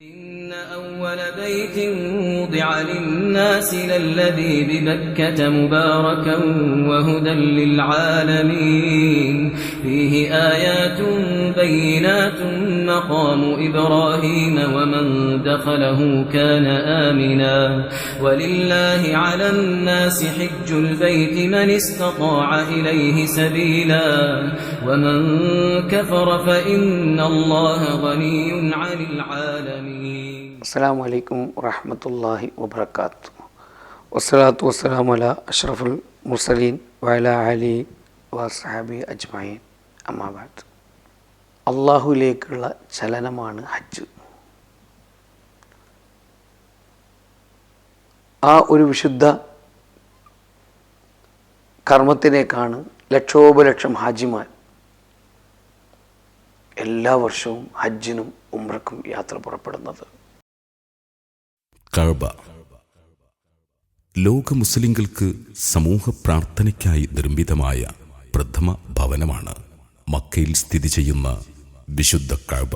إن أول بيت وضع للناس للذي ببكة مباركا وهدى للعالمين فيه آيات بينات مقام إبراهيم ومن دخله كان آمنا ولله على الناس حج البيت من استطاع إليه سبيلا ومن كفر فإن الله غني عن العالمين. അസ്സലാമു അലൈക്കും വറഹ്മത്തുള്ളാഹി വബറകാതുഹു. വസ്സലാത്തു വസ്സലാമു അലാ അഷ്റഫുൽ മുർസലീൻ വഅലാ ആലിഹി വസ്ഹബിഹി അജ്മഈൻ. അമ്മാ ബഅദ്. അല്ലാഹുവിലേക്കുള്ള ചലനമാണ് ഹജ്ജ്. ആ ഒരു വിശുദ്ധ കർമ്മത്തിലേക്കാണ് ലക്ഷോപലക്ഷം ഹാജിമാർ എല്ലാ വർഷവും ഹജ്ജിനും ഉംറക്കും യാത്ര പുറപ്പെടുന്നത്. കഅബ ലോക മുസ്ലിങ്ങൾക്ക് സമൂഹ പ്രാർത്ഥനയ്ക്കായി നിർമ്മിതമായ പ്രഥമ ഭവനമാണ് മക്കയിൽ സ്ഥിതി ചെയ്യുന്ന വിശുദ്ധ കഅബ.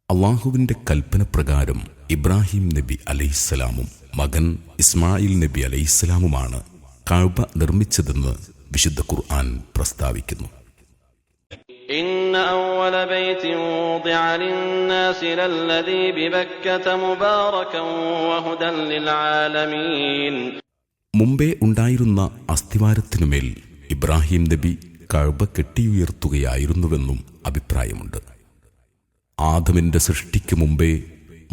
അള്ളാഹുവിൻ്റെ കൽപ്പനപ്രകാരം ഇബ്രാഹിം നബി അലൈഹിസ്സലാമും മകൻ ഇസ്മായിൽ നബി അലൈഹിസ്സലാമുമാണ് കഅബ നിർമ്മിച്ചതെന്ന് വിശുദ്ധ ഖുർആൻ പ്രസ്താവിക്കുന്നു. إن أول بيت وضع للناس للذي ببكة مباركا وهدى للعالمين. മുമ്പേ ഉണ്ടായിരുന്ന അസ്ഥിവാരത്തിനുമേൽ ഇബ്രാഹിം നബി കഅബ കെട്ടിയുയർത്തുകയായിരുന്നുവെന്നും അഭിപ്രായമുണ്ട്. ആദമിൻ്റെ സൃഷ്ടിക്ക് മുമ്പേ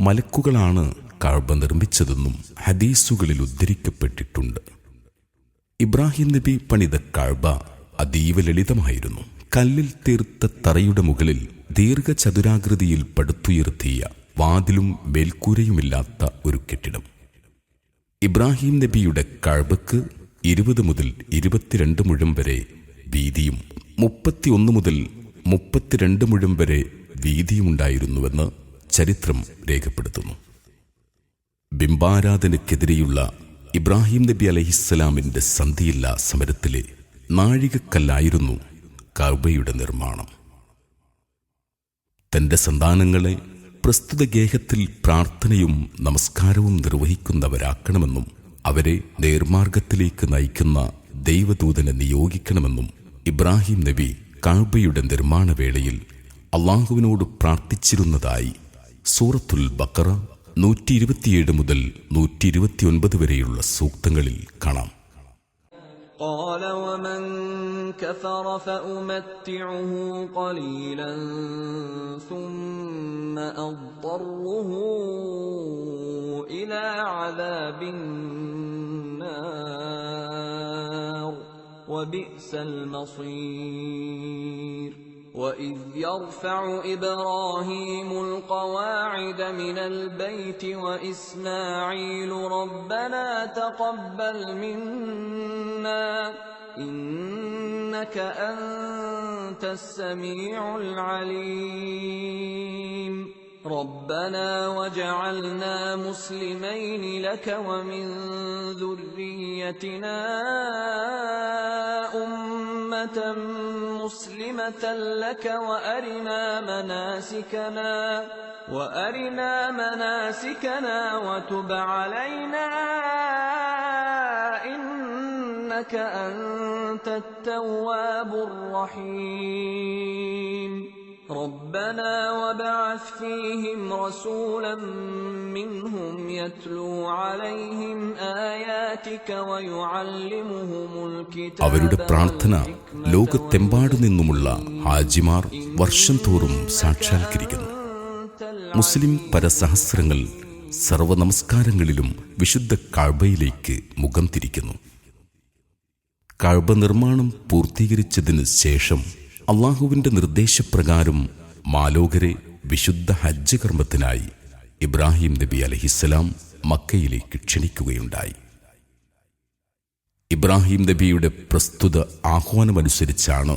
മലക്കുകളാണ് കഅബ നിർമ്മിച്ചതെന്നും ഹദീസുകളിൽ ഉദ്ധരിക്കപ്പെട്ടിട്ടുണ്ട്. ഇബ്രാഹിം നബി പണിത കഅബ അതീവ ലളിതമായിരുന്നു. കല്ലിൽ തീർത്ത തറയുടെ മുകളിൽ ദീർഘചതുരാകൃതിയിൽ പടുത്തുയർത്തിയ വാതിലും മേൽക്കൂരയുമില്ലാത്ത ഒരു കെട്ടിടം. ഇബ്രാഹിം നബിയുടെ കഅബക്ക് 20 മുതൽ 22 മുഴം വരെ വീതിയും 31 മുതൽ 32 മുഴം വരെ വീതിയുമുണ്ടായിരുന്നുവെന്ന് ചരിത്രം രേഖപ്പെടുത്തുന്നു. ബിംബാരാധനയ്ക്കെതിരെയുള്ള ഇബ്രാഹിം നബി അലൈഹിസ്സലാമിൻ്റെ സന്ധിയില്ലാ സമരത്തിലെ നാഴികക്കല്ലായിരുന്നു കഅബയുടെ നിർമ്മാണം. തൻ്റെ സന്താനങ്ങളെ പ്രസ്തുത ഗേഹത്തിൽ പ്രാർത്ഥനയും നമസ്കാരവും നിർവഹിക്കുന്നവരാക്കണമെന്നും അവരെ നേർമാർഗത്തിലേക്ക് നയിക്കുന്ന ദൈവദൂതനെ നിയോഗിക്കണമെന്നും ഇബ്രാഹിം നബി കഅബയുടെ നിർമ്മാണവേളയിൽ അള്ളാഹുവിനോട് പ്രാർത്ഥിച്ചിരുന്നതായി സൂറത്തുൽ ബഖറ 127 മുതൽ 129 വരെയുള്ള സൂക്തങ്ങളിൽ കാണാം. قال ومن كفر فأمتعه قليلا ثم أضطره إلى عذاب النار وبئس المصير. وإذ يرفع إبراهيم القواعد من البيت وإسماعيل ربنا تقبل منا إنك أنت السميع العليم ربنا وجعلنا مسلمين لك ومن ذريتنا أمة مسلمة لك وأرنا مناسكنا وتب علينا إنك أنت التواب الرحيم ربنا وابعث فيهم رسولا منهم يتلو عليهم آياتك ويعلمهم الكتاب. അവരുടെ പ്രാർത്ഥന ലോകത്തെമ്പാടു നിന്നുമുള്ള ഹാജിമാർ വർഷം തോറും സാക്ഷാത്കരിക്കുന്നു. മുസ്ലിം പരസഹസ്രങ്ങൾ സർവനമസ്കാരങ്ങളിലും വിശുദ്ധ കഅബയിലേക്ക് മുഖം തിരിക്കുന്നു. കഅബ നിർമ്മാണം പൂർത്തീകരിച്ചതിന് ശേഷം അള്ളാഹുവിൻ്റെ നിർദ്ദേശപ്രകാരം മാലോകരെ വിശുദ്ധ ഹജ്ജ് കർമ്മത്തിനായി ഇബ്രാഹിം നബി അലൈഹിസ്സലാം മക്കയിലേക്ക് ക്ഷണിക്കുകയുണ്ടായി. ഇബ്രാഹിം നബിയുടെ പ്രസ്തുത ആഹ്വാനമനുസരിച്ചാണ്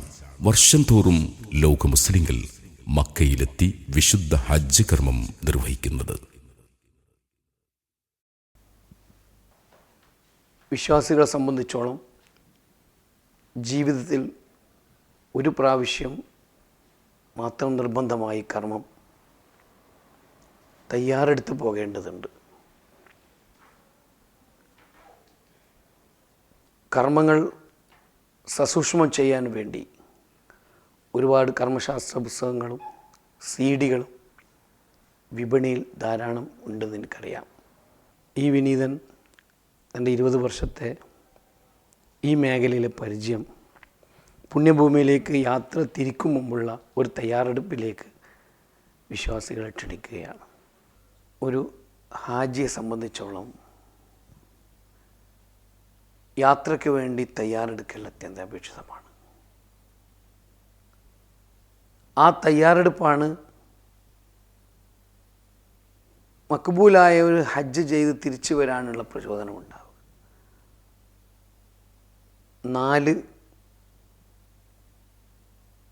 വർഷം തോറും ലോക മുസ്ലിങ്ങൾ മക്കയിലെത്തി വിശുദ്ധ ഹജ്ജ് കർമ്മം നിർവഹിക്കുന്നത്. വിശ്വാസികളെ സംബന്ധിച്ചോളം ജീവിതത്തിൽ ഒരു പ്രാവശ്യം മാത്രം നിർബന്ധമായി കർമ്മം തയ്യാറെടുത്ത് പോകേണ്ടതുണ്ട്. കർമ്മങ്ങൾ സസൂക്ഷ്മം ചെയ്യാൻ വേണ്ടി ഒരുപാട് കർമ്മശാസ്ത്ര പുസ്തകങ്ങളും CD-കളും വിപണിയിൽ ധാരാളം ഉണ്ടെന്ന് എനിക്കറിയാം. ഈ വിനീതൻ തൻ്റെ 20 വർഷത്തെ ഈ മേഖലയിലെ പരിചയം പുണ്യഭൂമിയിലേക്ക് യാത്ര തിരിക്കും മുമ്പുള്ള ഒരു തയ്യാറെടുപ്പിലേക്ക് വിശ്വാസികളെ ക്ഷണിക്കുകയാണ്. ഒരു ഹാജിയെ സംബന്ധിച്ചോളം യാത്രയ്ക്ക് വേണ്ടി തയ്യാറെടുക്കൽ അത്യന്താപേക്ഷിതമാണ്. ആ തയ്യാറെടുപ്പാണ് മക്ബൂലായ ഒരു ഹജ്ജ് ചെയ്ത് തിരിച്ചു വരാനുള്ള പ്രചോദനമുണ്ടാവുക. 4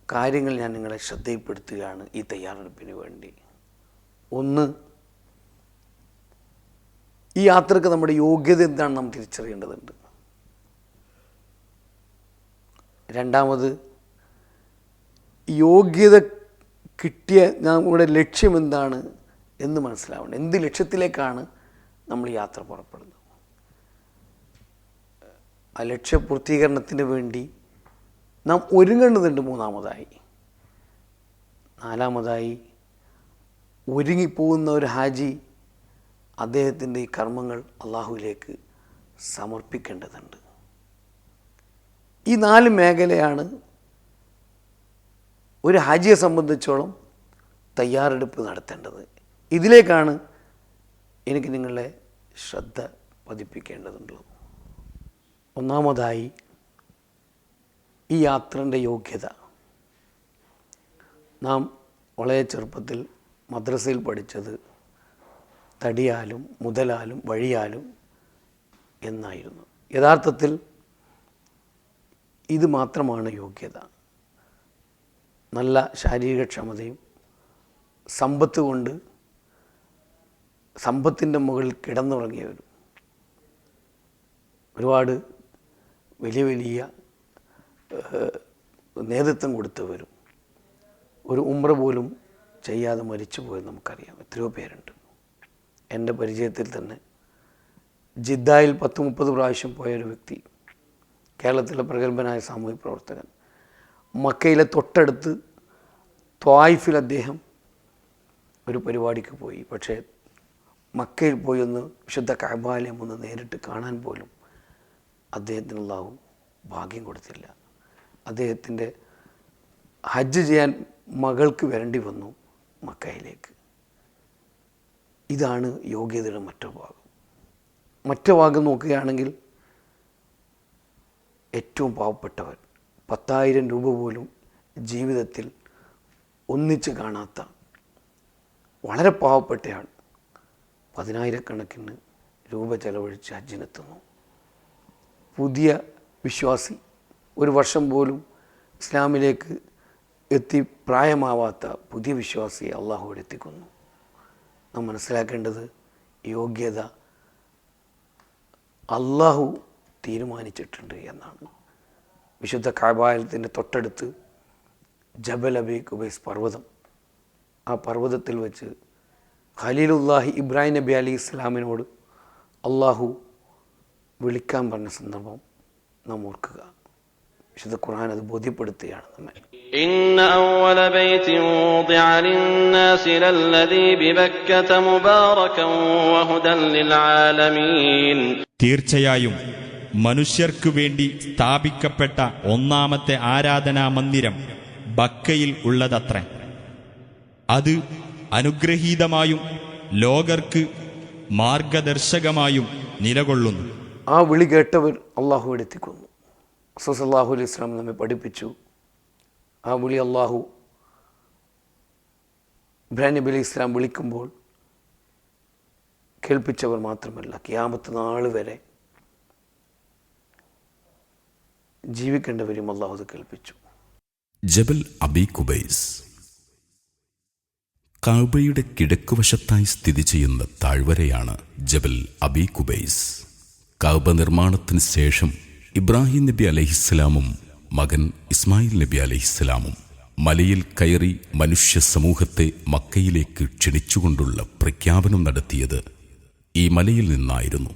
കാര്യങ്ങൾ ഞാൻ നിങ്ങളെ ശ്രദ്ധയിൽപ്പെടുത്തുകയാണ് ഈ തയ്യാറെടുപ്പിന് വേണ്ടി. 1, ഈ യാത്രക്ക് നമ്മുടെ യോഗ്യത എന്താണ് നാം തിരിച്ചറിയേണ്ടതുണ്ട്. 2, യോഗ്യത കിട്ടിയ നമ്മുടെ ലക്ഷ്യം എന്താണ് എന്ന് മനസ്സിലാവണം. എന്ത് ലക്ഷ്യത്തിലേക്കാണ് നമ്മൾ യാത്ര പുറപ്പെടുന്നത്? ആ ലക്ഷ്യപൂർത്തീകരണത്തിന് വേണ്ടി നാം ഒരുങ്ങേണ്ടതുണ്ട്. 4, ഒരുങ്ങിപ്പോകുന്ന ഒരു ഹാജി അദ്ദേഹത്തിൻ്റെ ഈ കർമ്മങ്ങൾ അള്ളാഹുവിലേക്ക് സമർപ്പിക്കേണ്ടതുണ്ട്. ഈ 4 മേഖലയാണ് ഒരു ഹാജിയെ സംബന്ധിച്ചോളം തയ്യാറെടുപ്പ് നടത്തേണ്ടത്. ഇതിലേക്കാണ് എനിക്ക് നിങ്ങളെ ശ്രദ്ധ പതിപ്പിക്കേണ്ടതുള്ളത്. 1, ഈ യാത്രൻ്റെ യോഗ്യത. നാം വളരെ ചെറുപ്പത്തിൽ മദ്രസയിൽ പഠിച്ചത് തടിയാലും മുതലാലും വഴിയാലും എന്നായിരുന്നു. യഥാർത്ഥത്തിൽ ഇത് മാത്രമാണ് യോഗ്യത. നല്ല ശാരീരികക്ഷമതയും സമ്പത്ത് കൊണ്ട് സമ്പത്തിൻ്റെ മുകളിൽ കിടന്നുറങ്ങിയവരും ഒരുപാട് വലിയ വലിയ നേതൃത്വം കൊടുത്തവരും ഒരു ഉംറ പോലും ചെയ്യാതെ മരിച്ചു പോയെന്ന് നമുക്കറിയാം. എത്രയോ പേരുണ്ട്. എൻ്റെ പരിചയത്തിൽ തന്നെ ജിദ്ദായിൽ 10-30 പ്രാവശ്യം പോയൊരു വ്യക്തി, കേരളത്തിലെ പ്രഗത്ഭനായ സാമൂഹിക പ്രവർത്തകൻ, മക്കയിലെ തൊട്ടടുത്ത് ത്വായിഫിൽ അദ്ദേഹം ഒരു പരിപാടിക്ക് പോയി. പക്ഷേ മക്കയിൽ പോയി ഒന്ന് വിശുദ്ധ കഅബാലയം ഒന്ന് നേരിട്ട് കാണാൻ പോലും അദ്ദേഹത്തിന് അല്ലാഹു ഭാഗ്യം കൊടുത്തില്ല. അദ്ദേഹത്തിൻ്റെ ഹജ്ജ് ചെയ്യാൻ മകൾക്ക് വരേണ്ടി വന്നു മക്കയിലേക്ക്. ഇതാണ് യോഗ്യതയുടെ മറ്റു ഭാഗം നോക്കുകയാണെങ്കിൽ ഏറ്റവും പാവപ്പെട്ടവർ, 10,000 രൂപ പോലും ജീവിതത്തിൽ ഒന്നിച്ച് കാണാത്ത വളരെ പാവപ്പെട്ടയാൾ 10,000-കണക്കിന് രൂപ ചെലവഴിച്ച് ഹജ്ജിനെത്തുന്നു. പുതിയ വിശ്വാസി, 1 വർഷം പോലും ഇസ്ലാമിലേക്ക് എത്തി പ്രായമാവാത്ത പുതിയ വിശ്വാസിയെ അള്ളാഹു എത്തിക്കുന്നു. നാം മനസ്സിലാക്കേണ്ടത് യോഗ്യത അള്ളാഹു തീരുമാനിച്ചിട്ടുണ്ട് എന്നാണ്. വിശുദ്ധ കഅബാലയത്തിൻ്റെ തൊട്ടടുത്ത് ജബൽ അബി ഖുബൈസ് പർവ്വതം, ആ പർവ്വതത്തിൽ വെച്ച് ഖലീലുല്ലാഹി ഇബ്രാഹിം നബി അലൈഹി ഇസ്ലാമിനോട് അള്ളാഹു വിളിക്കാൻ പറഞ്ഞ സന്ദർഭം നാം ഓർക്കുക. വിശുദ്ധ ഖുർആൻ അത് ബോധ്യപ്പെടുത്തുകയാണ് നമ്മെ. ഇന്ന അവ്വല ബൈതിൻ വുദിഅ ലിന്നാസി ലല്ലദീ ബിബക്കത മുബാറകൻ വഹുദൻ ലിൽആലമീൻ. തീർച്ചയായും മനുഷ്യർക്കു വേണ്ടി സ്ഥാപിക്കപ്പെട്ട ഒന്നാമത്തെ ആരാധനാ മന്ദിരം ബക്കയിൽ ഉള്ളതത്രേ. അത് അനുഗ്രഹീതമായും ലോകർക്ക് മാർഗദർശകമായും നിലകൊള്ളുന്നു. ആ വിളി കേട്ടവർ അള്ളാഹു എത്തിക്കുന്നു. റസൂൽ സല്ലല്ലാഹു അലൈഹി വസല്ലം നമ്മെ പഠിപ്പിച്ചു. ആ വിളി അള്ളാഹു ഇബ്രാഹിം നബി അലൈഹി ഇസ്ലാം വിളിക്കുമ്പോൾ കേൾപ്പിച്ചവർ മാത്രമല്ല, ഖിയാമത്ത് നാൾ വരെ ജീവിക്കേണ്ടവരും അള്ളാഹു അത് കേൾപ്പിച്ചു. ജബൽ അബി ഖുബൈസ് കഅബയുടെ കിഴക്കുവശത്തായി സ്ഥിതി ചെയ്യുന്ന താഴ്വരയാണ് ജബൽ അബി ഖുബൈസ്. കഅബ നിർമ്മാണത്തിന് ശേഷം ഇബ്രാഹിം നബി അലൈഹിസ്സലാമും മകൻ ഇസ്മായിൽ നബി അലൈഹിസ്സലാമും മലയിൽ കയറി മനുഷ്യ സമൂഹത്തെ മക്കയിലേക്ക് ക്ഷണിച്ചുകൊണ്ടുള്ള പ്രഖ്യാപനം നടത്തിയത് ഈ മലയിൽ നിന്നായിരുന്നു.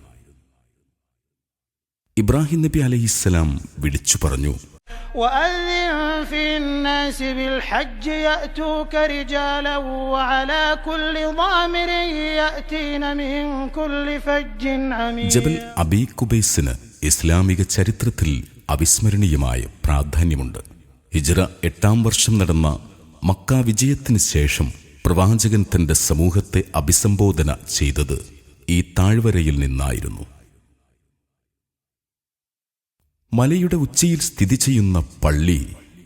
ഇബ്രാഹിം നബി അലൈഹിസ്സലാം വിളിച്ചു പറഞ്ഞു, وأذن في الناس بالحج يأتوك رجالا وعلى كل ضامر يأتين من كل فج عميق. ജബൽ അബീ കുബൈസിന് ഇസ്ലാമിക ചരിത്രത്തിൽ അവിസ്മരണീയമായ പ്രാധാന്യമുണ്ട്. ഹിജ്റ 8-ാം വർഷം നടന്ന മക്ക വിജയത്തിന് ശേഷം പ്രവാചകൻ തന്റെ സമൂഹത്തെ അഭിസംബോധന ചെയ്തത് ഈ താഴ്വരയിൽ നിന്നായിരുന്നു. മലയുടെ ഉച്ചിയിൽ സ്ഥിതി ചെയ്യുന്ന പള്ളി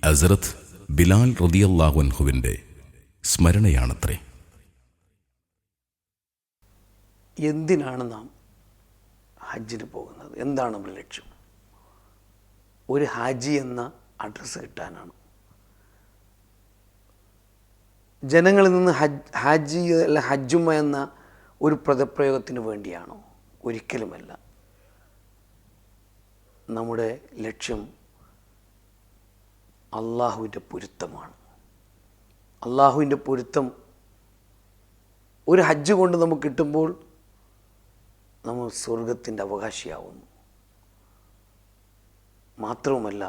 ഹസ്രത്ത് ബിലാൽ റളിയല്ലാഹു അൻഹുവിന്റെ സ്മരണയാണത്രേ. എന്തിനാണ് നാം ഹജ്ജിന് പോകുന്നത്? എന്താണ് നമ്മുടെ ലക്ഷ്യം? ഒരു ഹാജി എന്ന അഡ്രസ്സ് കിട്ടാനാണ്. ജനങ്ങളിൽ നിന്ന് ഹാജി അല്ല ഹജ്ജുമ എന്ന ഒരു പദപ്രയോഗത്തിന് വേണ്ടിയാണോ? ഒരിക്കലുമല്ല. നമ്മുടെ ലക്ഷ്യം അള്ളാഹുവിൻ്റെ പൊരുത്തമാണ്. അള്ളാഹുവിൻ്റെ പൊരുത്തം ഒരു ഹജ്ജ് കൊണ്ട് നമുക്ക് കിട്ടുമ്പോൾ നമ്മൾ സ്വർഗത്തിൻ്റെ അവകാശിയാവുന്നു. മാത്രവുമല്ല,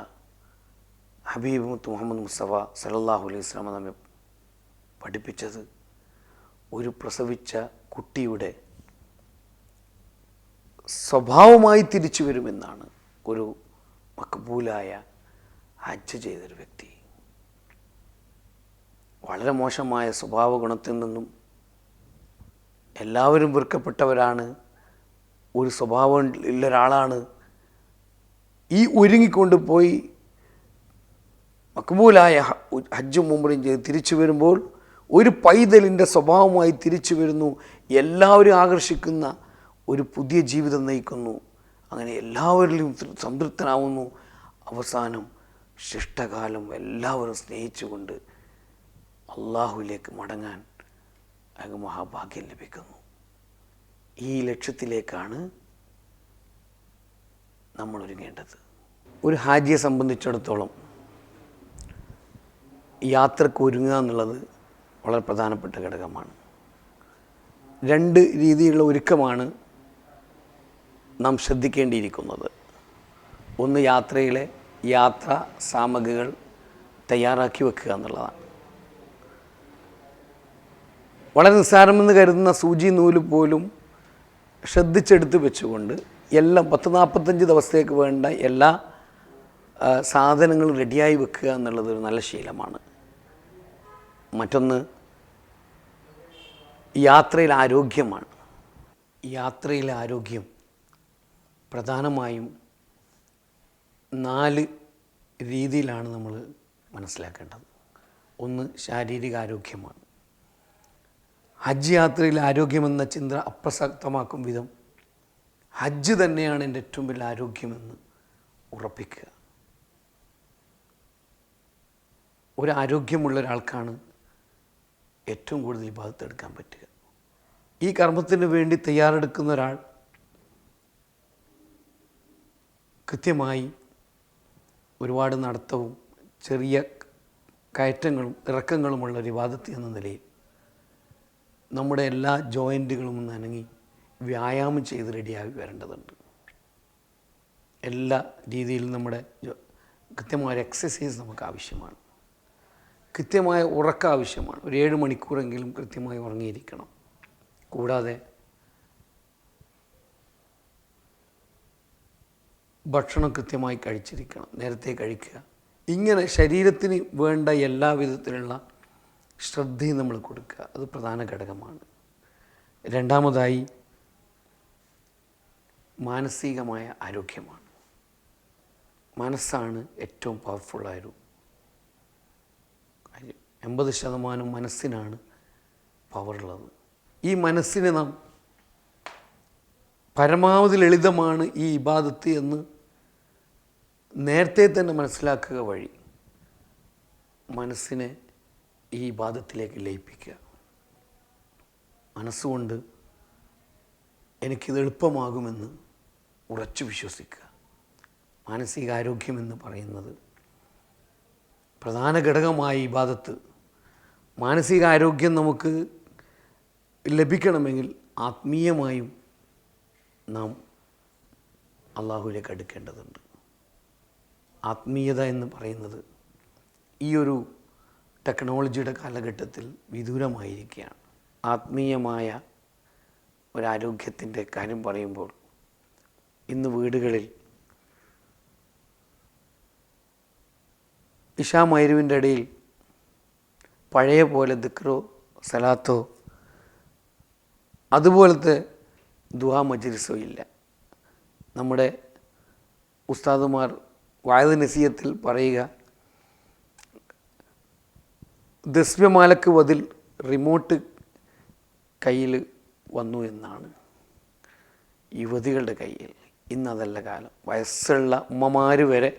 ഹബീബ് മുഹമ്മദ് മുസ്തഫ സല്ലല്ലാഹു അലൈഹി വസല്ലം നമ്മെ പഠിപ്പിച്ചത് ഒരു പ്രസവിച്ച കുട്ടിയുടെ സ്വഭാവമായി തിരിച്ചു വരുമെന്നാണ്. ഒരു മക്ബൂലായ ഹജ്ജ് ചെയ്തൊരു വ്യക്തി വളരെ മോശമായ സ്വഭാവ ഗുണത്തിൽ നിന്നും എല്ലാവരും വെറുക്കപ്പെട്ടവരാണ്, ഒരു സ്വഭാവം ഉള്ള ഒരാളാണ്, ഈ ഒരുങ്ങിക്കൊണ്ട് പോയി മക്ബൂലായ ഹജ്ജും ഉംറയും ചെയ്ത് തിരിച്ചു വരുമ്പോൾ ഒരു പൈതലിൻ്റെ സ്വഭാവമായി തിരിച്ചു വരുന്നു. എല്ലാവരും ആകർഷിക്കുന്ന ഒരു പുതിയ ജീവിതം നയിക്കുന്നു. അങ്ങനെ എല്ലാവരിലും സംതൃപ്തനാവുന്നു. അവസാനം ശിഷ്ടകാലം എല്ലാവരും സ്നേഹിച്ചുകൊണ്ട് അള്ളാഹുവിലേക്ക് മടങ്ങാൻ അയാൾക്ക് മഹാഭാഗ്യം ലഭിക്കുന്നു. ഈ ലക്ഷ്യത്തിലേക്കാണ് നമ്മൾ ഒരുങ്ങേണ്ടത്. ഒരു ഹാജിയെ സംബന്ധിച്ചിടത്തോളം യാത്രക്ക് ഒരുങ്ങുക എന്നുള്ളത് വളരെ പ്രധാനപ്പെട്ട ഘടകമാണ്. 2 രീതിയിലുള്ള ഒരുക്കമാണ് നാം ശ്രദ്ധിക്കേണ്ടിയിരിക്കുന്നത്. ഒന്ന്, യാത്രയിലെ യാത്രാ സാമഗ്രികൾ തയ്യാറാക്കി വെക്കുക എന്നുള്ളതാണ്. വളരെ നിസ്സാരമെന്ന് കരുതുന്ന സൂചി നൂല് പോലും ശ്രദ്ധിച്ചെടുത്ത് വെച്ചുകൊണ്ട് എല്ലാം 10-45 ദിവസത്തേക്ക് വേണ്ട എല്ലാ സാധനങ്ങളും റെഡിയായി വെക്കുക എന്നുള്ളത് ഒരു നല്ല ശീലമാണ്. മറ്റൊന്ന്, യാത്രയിലെ ആരോഗ്യമാണ്. യാത്രയിലെ ആരോഗ്യം പ്രധാനമായും 4 രീതിയിലാണ് നമ്മൾ മനസ്സിലാക്കേണ്ടത്. ഒന്ന്, ശാരീരിക ആരോഗ്യമാണ്. ഹജ്ജ് യാത്രയിൽ ആരോഗ്യമെന്ന ചിന്ത അപ്രസക്തമാക്കും വിധം ഹജ്ജ് തന്നെയാണ് എൻ്റെ ഏറ്റവും വലിയ ആരോഗ്യമെന്ന് ഉറപ്പിക്കുക. ഒരു ആരോഗ്യമുള്ള ഒരാൾക്കാണ് ഏറ്റവും കൂടുതൽ ഇബാദത്ത് എടുക്കാൻ പറ്റുക. ഈ കർമ്മത്തിന് വേണ്ടി തയ്യാറെടുക്കുന്ന ഒരാൾ കൃത്യമായി ഒരുപാട് നടത്തവും ചെറിയ കയറ്റങ്ങളും ഇറക്കങ്ങളുമുള്ള ഒരു ഇബാദത്ത് എന്ന നിലയിൽ നമ്മുടെ എല്ലാ ജോയിൻറ്റുകളും ഒന്ന് അനങ്ങി വ്യായാമം ചെയ്ത് റെഡിയായി വരേണ്ടതുണ്ട്. എല്ലാ രീതിയിലും നമ്മുടെ കൃത്യമായ എക്സസൈസ് നമുക്ക് ആവശ്യമാണ്. കൃത്യമായ ഉറക്കം ആവശ്യമാണ്. ഒരു 7 മണിക്കൂറെങ്കിലും കൃത്യമായി ഉറങ്ങിയിരിക്കണം. കൂടാതെ ഭക്ഷണം കൃത്യമായി കഴിച്ചിരിക്കണം, നേരത്തെ കഴിക്കുക. ഇങ്ങനെ ശരീരത്തിന് വേണ്ട എല്ലാ വിധത്തിലുള്ള ശ്രദ്ധയും നമ്മൾ കൊടുക്കുക. അത് പ്രധാന ഘടകമാണ്. രണ്ടാമതായി മാനസികമായ ആരോഗ്യമാണ്. മനസ്സാണ് ഏറ്റവും പവർഫുള്ളായൊരു കാര്യം. 80% മനസ്സിനാണ് പവറുള്ളത്. ഈ മനസ്സിനെ നാം പരമാവധി ലളിതമാണ് ഈ ഇബാദത്ത് എന്ന് നേരത്തെ തന്നെ മനസ്സിലാക്കുക വഴി മനസ്സിനെ ഈ ഇബാദത്തിലേക്ക് ലയിപ്പിക്കുക. മനസ്സുകൊണ്ട് എനിക്കിത് എളുപ്പമാകുമെന്ന് ഉറച്ചു വിശ്വസിക്കുക. മാനസികാരോഗ്യമെന്ന് പറയുന്നത് പ്രധാന ഘടകമായ ഇബാദത്ത്. മാനസികാരോഗ്യം നമുക്ക് ലഭിക്കണമെങ്കിൽ ആത്മീയമായും നാം അള്ളാഹുവിലേക്ക് അടുക്കേണ്ടതുണ്ട്. ആത്മീയത എന്ന് പറയുന്നത് ഈ ഒരു ടെക്നോളജിയുടെ കാലഘട്ടത്തിൽ വിദൂരമായിരിക്കുകയാണ്. ആത്മീയമായ ഒരാരോഗ്യത്തിൻ്റെ കാര്യം പറയുമ്പോൾ ഇന്ന് വീടുകളിൽ ഇശാ മഗ്‌രിബിൻ്റെ ഇടയിൽ പഴയ പോലെ ദിക്റോ സലാത്തോ അതുപോലത്തെ ദുആ മജ്‌ലിസോ ഇല്ല. നമ്മുടെ ഉസ്താദുമാർ വഅദ് നസീഹത്തിൽ പറയുക, ദസ്മ്യമാലക്ക് ബദൽ റിമോട്ട് കയ്യിൽ വന്നു എന്നാണ്. യുവതികളുടെ കയ്യിൽ. ഇന്നതല്ല കാലം. വയസ്സുള്ള ഉമ്മമാർ വരെ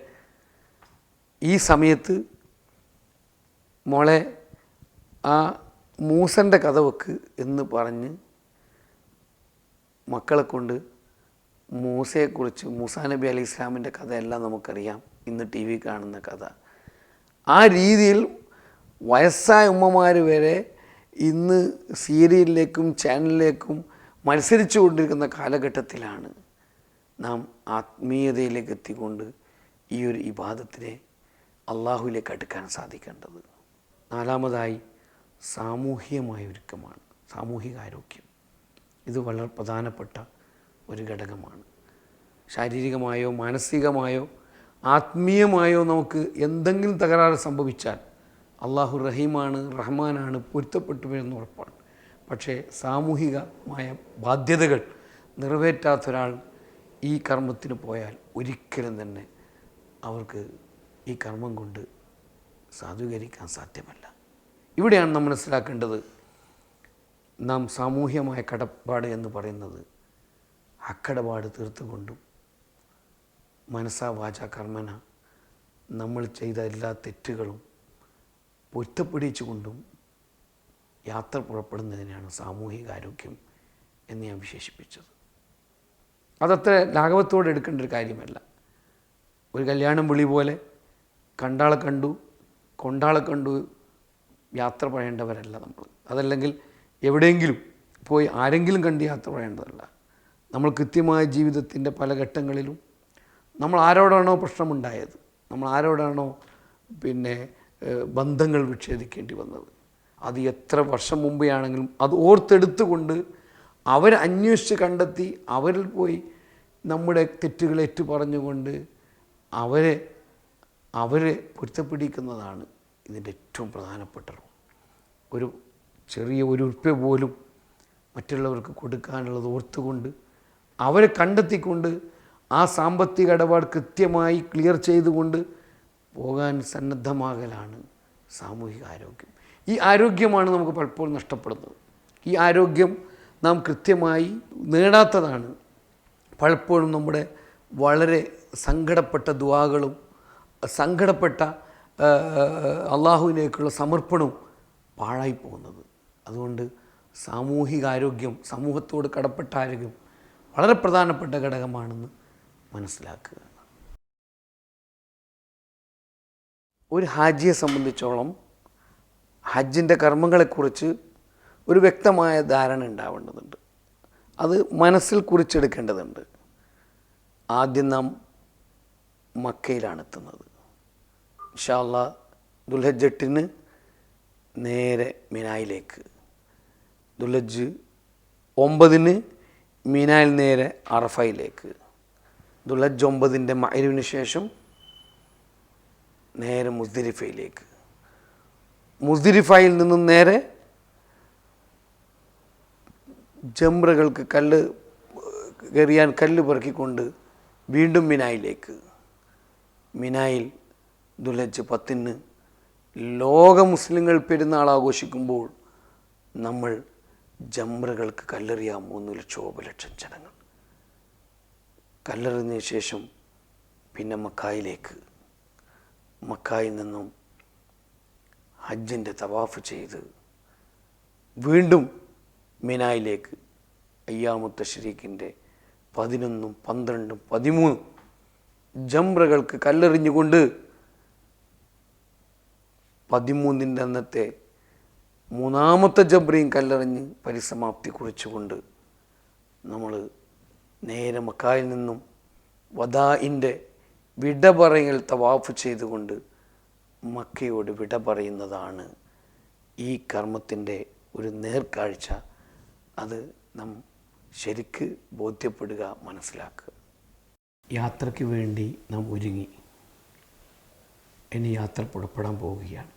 ഈ സമയത്ത് മോളെ ആ മൂസൻ്റെ കഥ വെക്ക് എന്ന് പറഞ്ഞ് മക്കളെ കൊണ്ട് മൂസയെക്കുറിച്ച്, മൂസാ നബി അലൈഹി ഇസ്ലാമിൻ്റെ കഥയെല്ലാം നമുക്കറിയാം, ഇന്ന് ടി വി കാണുന്ന കഥ. ആ രീതിയിൽ വയസ്സായ ഉമ്മമാർ വരെ ഇന്ന് സീരിയലിലേക്കും ചാനലിലേക്കും മത്സരിച്ചു കൊണ്ടിരിക്കുന്ന കാലഘട്ടത്തിലാണ് നാം ആത്മീയതയിലേക്ക് എത്തിക്കൊണ്ട് ഈ ഒരു ഇബാദത്തിനെ അള്ളാഹുവിലേക്ക് അടുക്കാൻ സാധിക്കേണ്ടത്. നാലാമതായി സാമൂഹികമായ ഒരുക്കമാണ്, സാമൂഹികാരോഗ്യം. ഇത് വളരെ പ്രധാനപ്പെട്ട ഒരു ഘടകമാണ്. ശാരീരികമായോ മാനസികമായോ ആത്മീയമായോ നമുക്ക് എന്തെങ്കിലും തകരാറ് സംഭവിച്ചാൽ അള്ളാഹു റഹീമാണ്, റഹ്മാനാണ്, പൊരുത്തപ്പെട്ടു വരുന്ന ഉറപ്പാണ്. പക്ഷേ സാമൂഹികമായ ബാധ്യതകൾ നിറവേറ്റാത്തൊരാൾ ഈ കർമ്മത്തിന് പോയാൽ ഒരിക്കലും തന്നെ അവർക്ക് ഈ കർമ്മം കൊണ്ട് സാധൂകരിക്കാൻ സാധ്യമല്ല. ഇവിടെയാണ് നാം മനസ്സിലാക്കേണ്ടത്, നാം സാമൂഹികമായ കടപ്പാട് എന്ന് പറയുന്നത് അക്കടപാട് തീർത്തുകൊണ്ടും മനസ്സാ വാച കർമ്മന നമ്മൾ ചെയ്ത എല്ലാ തെറ്റുകളും പൊരുത്തപ്പെടിച്ചുകൊണ്ടും യാത്ര പുറപ്പെടുന്നതിനാണ് സാമൂഹികാരോഗ്യം എന്ന് ഞാൻ വിശേഷിപ്പിച്ചത്. അതത്ര ലാഘവത്തോടെ എടുക്കേണ്ട ഒരു കാര്യമല്ല. ഒരു കല്യാണം വിളി പോലെ കണ്ടാളെ കണ്ടു കൊണ്ടാളെ കണ്ടു യാത്ര പറയേണ്ടവരല്ല നമ്മൾ. അതല്ലെങ്കിൽ എവിടെയെങ്കിലും പോയി ആരെങ്കിലും കണ്ട് യാത്ര പറയേണ്ടതല്ല. നമ്മൾ കൃത്യമായ ജീവിതത്തിൻ്റെ പല ഘട്ടങ്ങളിലും നമ്മൾ ആരോടാണോ പ്രശ്നമുണ്ടായത്, നമ്മൾ ആരോടാണോ ബന്ധങ്ങൾ വിച്ഛേദിക്കേണ്ടി വന്നത്, അത് എത്ര വർഷം മുമ്പേ ആണെങ്കിലും അത് ഓർത്തെടുത്തുകൊണ്ട് അവരെ അന്വേഷിച്ച് കണ്ടെത്തി അവരിൽ പോയി നമ്മുടെ തെറ്റുകൾ ഏറ്റു പറഞ്ഞുകൊണ്ട് അവരെ പൊരുത്തപ്പെടിക്കുന്നതാണ് ഇതിൻ്റെ ഏറ്റവും പ്രധാനപ്പെട്ട റോൾ. ഒരു ചെറിയ ഒരു ഉറുപ്പ്യ പോലും മറ്റുള്ളവർക്ക് കൊടുക്കാനുള്ളത് ഓർത്തുകൊണ്ട് അവരെ കണ്ടെത്തിക്കൊണ്ട് ആ സാമ്പത്തിക ഇടപാട് കൃത്യമായി ക്ലിയർ ചെയ്തുകൊണ്ട് പോകാൻ സന്നദ്ധമാകലാണ് സാമൂഹിക ആരോഗ്യം. ഈ ആരോഗ്യമാണ് നമുക്ക് പലപ്പോഴും നഷ്ടപ്പെടുന്നത്. ഈ ആരോഗ്യം നാം കൃത്യമായി നേടാത്തതാണ് പലപ്പോഴും നമ്മുടെ വളരെ സങ്കടപ്പെട്ട ദുആകളും സങ്കടപ്പെട്ട അള്ളാഹുവിനേക്കുള്ള സമർപ്പണവും പാഴായി പോകുന്നത്. അതുകൊണ്ട് സാമൂഹികാരോഗ്യം, സമൂഹത്തോട് കടപ്പെട്ട ആരോഗ്യം വളരെ പ്രധാനപ്പെട്ട ഘടകമാണെന്ന് മനസ്സിലാക്കുക. ഒരു ഹാജിയെ സംബന്ധിച്ചോളം ഹജ്ജിൻ്റെ കർമ്മങ്ങളെക്കുറിച്ച് ഒരു വ്യക്തമായ ധാരണ ഉണ്ടാവേണ്ടതുണ്ട്. അത് മനസ്സിൽ കുറിച്ചെടുക്കേണ്ടതുണ്ട്. ആദ്യം നാം മക്കയിലാണ് എത്തുന്നത്. ഇൻഷാ അല്ലാഹ് ദുൽഹജ്ജ് 8 നേരെ മിനായിലേക്ക്, ദുൽഹജ്ജ് 9 മിനായിൽ നേരെ അറഫയിലേക്ക്, ദുൽഹജ്ജ് 9 മഗ്‌രിബിന് ശേഷം നേരെ മുസ്ദലിഫയിലേക്ക്, മുസ്ദലിഫയിൽ നിന്നും നേരെ ജംറകൾക്ക് എറിയാൻ കല്ല് പെറുക്കിക്കൊണ്ട് വീണ്ടും മിനായിലേക്ക്. മിനായിൽ ദുൽഹജ്ജ് 10 ലോക മുസ്ലിങ്ങൾ പെരുന്നാൾ ആഘോഷിക്കുമ്പോൾ നമ്മൾ ജംറകൾക്ക് കല്ലെറിയാൻ 3 ലക്ഷം ജനങ്ങൾ. കല്ലെറിഞ്ഞ ശേഷം പിന്നെ മക്കായിലേക്ക്, മക്കായിൽ നിന്നും ഹജ്ജിൻ്റെ തവാഫ് ചെയ്ത് വീണ്ടും മിനായിലേക്ക് അയ്യാമു തശ്രീഖിൻ്റെ 11, 12, 13 ജംറകൾക്ക് കല്ലെറിഞ്ഞുകൊണ്ട് 13 അന്നത്തെ 3-ാമത്തെ ജംറയും കല്ലെറിഞ്ഞ് പരിസമാപ്തി കുറിച്ചുകൊണ്ട് നമ്മൾ നേരെ മക്കായിൽ നിന്നും വദാഇൻ്റെ വിട പറയൽ തവാഫ് ചെയ്തുകൊണ്ട് മക്കയോട് വിട പറയുന്നതാണ് ഈ കർമ്മത്തിൻ്റെ ഒരു നേർക്കാഴ്ച. അത് നാം ശരിക്ക് ബോധ്യപ്പെടുക, മനസ്സിലാക്കുക. യാത്രയ്ക്ക് വേണ്ടി നാം ഒരുങ്ങി. ഇനി യാത്ര പുറപ്പെടാൻ പോവുകയാണ്.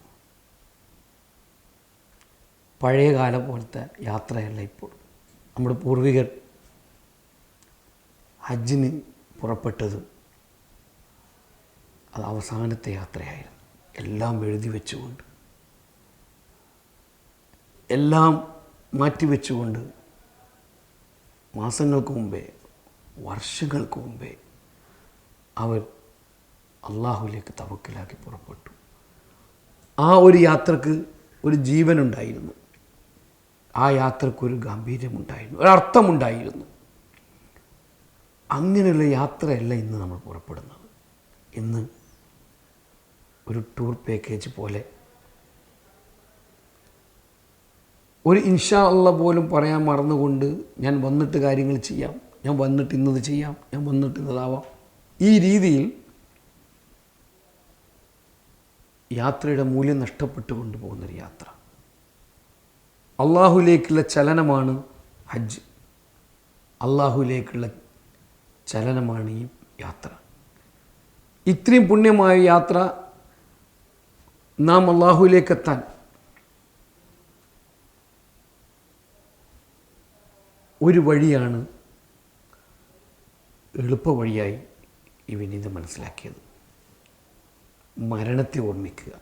പഴയ കാലം പോലത്തെ യാത്രയല്ല ഇപ്പോൾ. നമ്മുടെ പൂർവികർ ഹജ്ജിന് പുറപ്പെട്ടതും അത് അവസാനത്തെ യാത്രയായിരുന്നു. എല്ലാം എഴുതി വെച്ചുകൊണ്ട്, എല്ലാം മാറ്റിവെച്ചുകൊണ്ട് മാസങ്ങൾക്ക് മുമ്പേ, വർഷങ്ങൾക്ക് മുമ്പേ അവർ അള്ളാഹുവിലേക്ക് തവക്കലാക്കി പുറപ്പെട്ടു. ആ ഒരു യാത്രക്ക് ഒരു ജീവനുണ്ടായിരുന്നു. ആ യാത്രക്കൊരു ഗാംഭീര്യമുണ്ടായിരുന്നു, ഒരർത്ഥമുണ്ടായിരുന്നു. അങ്ങനെയുള്ള യാത്രയല്ല ഇന്ന് നമ്മൾ പുറപ്പെടുന്നത്. ഇന്ന് ഒരു ടൂർ പാക്കേജ് പോലെ, ഒരു ഇൻഷാ അല്ലാ പോലും പറയാൻ മറന്നുകൊണ്ട് ഞാൻ വന്നിട്ട് കാര്യങ്ങൾ ചെയ്യാം, ഞാൻ വന്നിട്ട് ഇന്നത് ചെയ്യാം, ഞാൻ വന്നിട്ട് ഇന്നതാവാം, ഈ രീതിയിൽ യാത്രയുടെ മൂല്യം നഷ്ടപ്പെട്ടു കൊണ്ടുപോകുന്നൊരു യാത്ര. അള്ളാഹുലേക്കുള്ള ചലനമാണ് ഹജ്ജ്. അള്ളാഹുലേക്കുള്ള ചലനമാണ് ഈ യാത്ര. ഇത്രയും പുണ്യമായ യാത്ര നാം അള്ളാഹുവിലേക്കെത്താൻ ഒരു വഴിയാണ്, എളുപ്പ വഴിയായി ഈ വിനീത മനസ്സിലാക്കിയത്. മരണത്തെ ഓർമ്മിക്കുക.